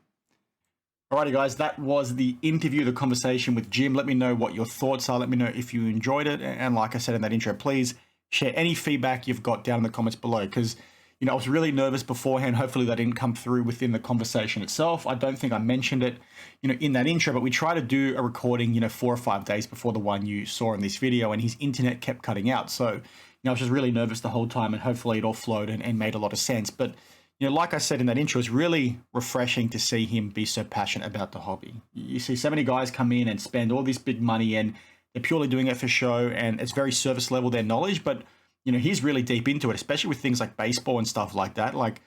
Alrighty, guys, that was the interview, the conversation with Jim. Let me know what your thoughts are. Let me know if you enjoyed it. And like I said in that intro, please share any feedback you've got down in the comments below, because I was really nervous beforehand. Hopefully that didn't come through within the conversation itself. I don't think I mentioned it, in that intro, but we try to do a recording, 4 or 5 days before the one you saw in this video, and his internet kept cutting out. So, I was just really nervous the whole time, and hopefully it all flowed and made a lot of sense. But like I said in that intro, it's really refreshing to see him be so passionate about the hobby. You see so many guys come in and spend all this big money, and they're purely doing it for show, and it's very surface level, their knowledge, but he's really deep into it, especially with things like baseball and stuff like that. Like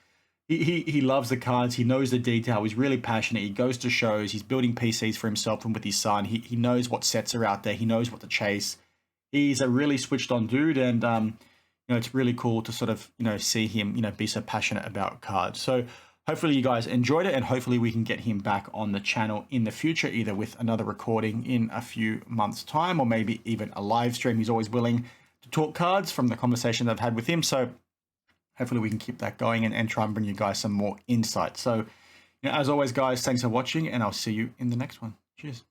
he loves the cards, he knows the detail, he's really passionate, he goes to shows, he's building PCs for himself and with his son, he knows what sets are out there, he knows what to chase. He's a really switched on dude, and it's really cool to sort of, see him, be so passionate about cards. So hopefully you guys enjoyed it, and hopefully we can get him back on the channel in the future, either with another recording in a few months' time, or maybe even a live stream. He's always willing to talk cards from the conversation I've had with him. So hopefully we can keep that going and try and bring you guys some more insight. So, as always, guys, thanks for watching, and I'll see you in the next one. Cheers.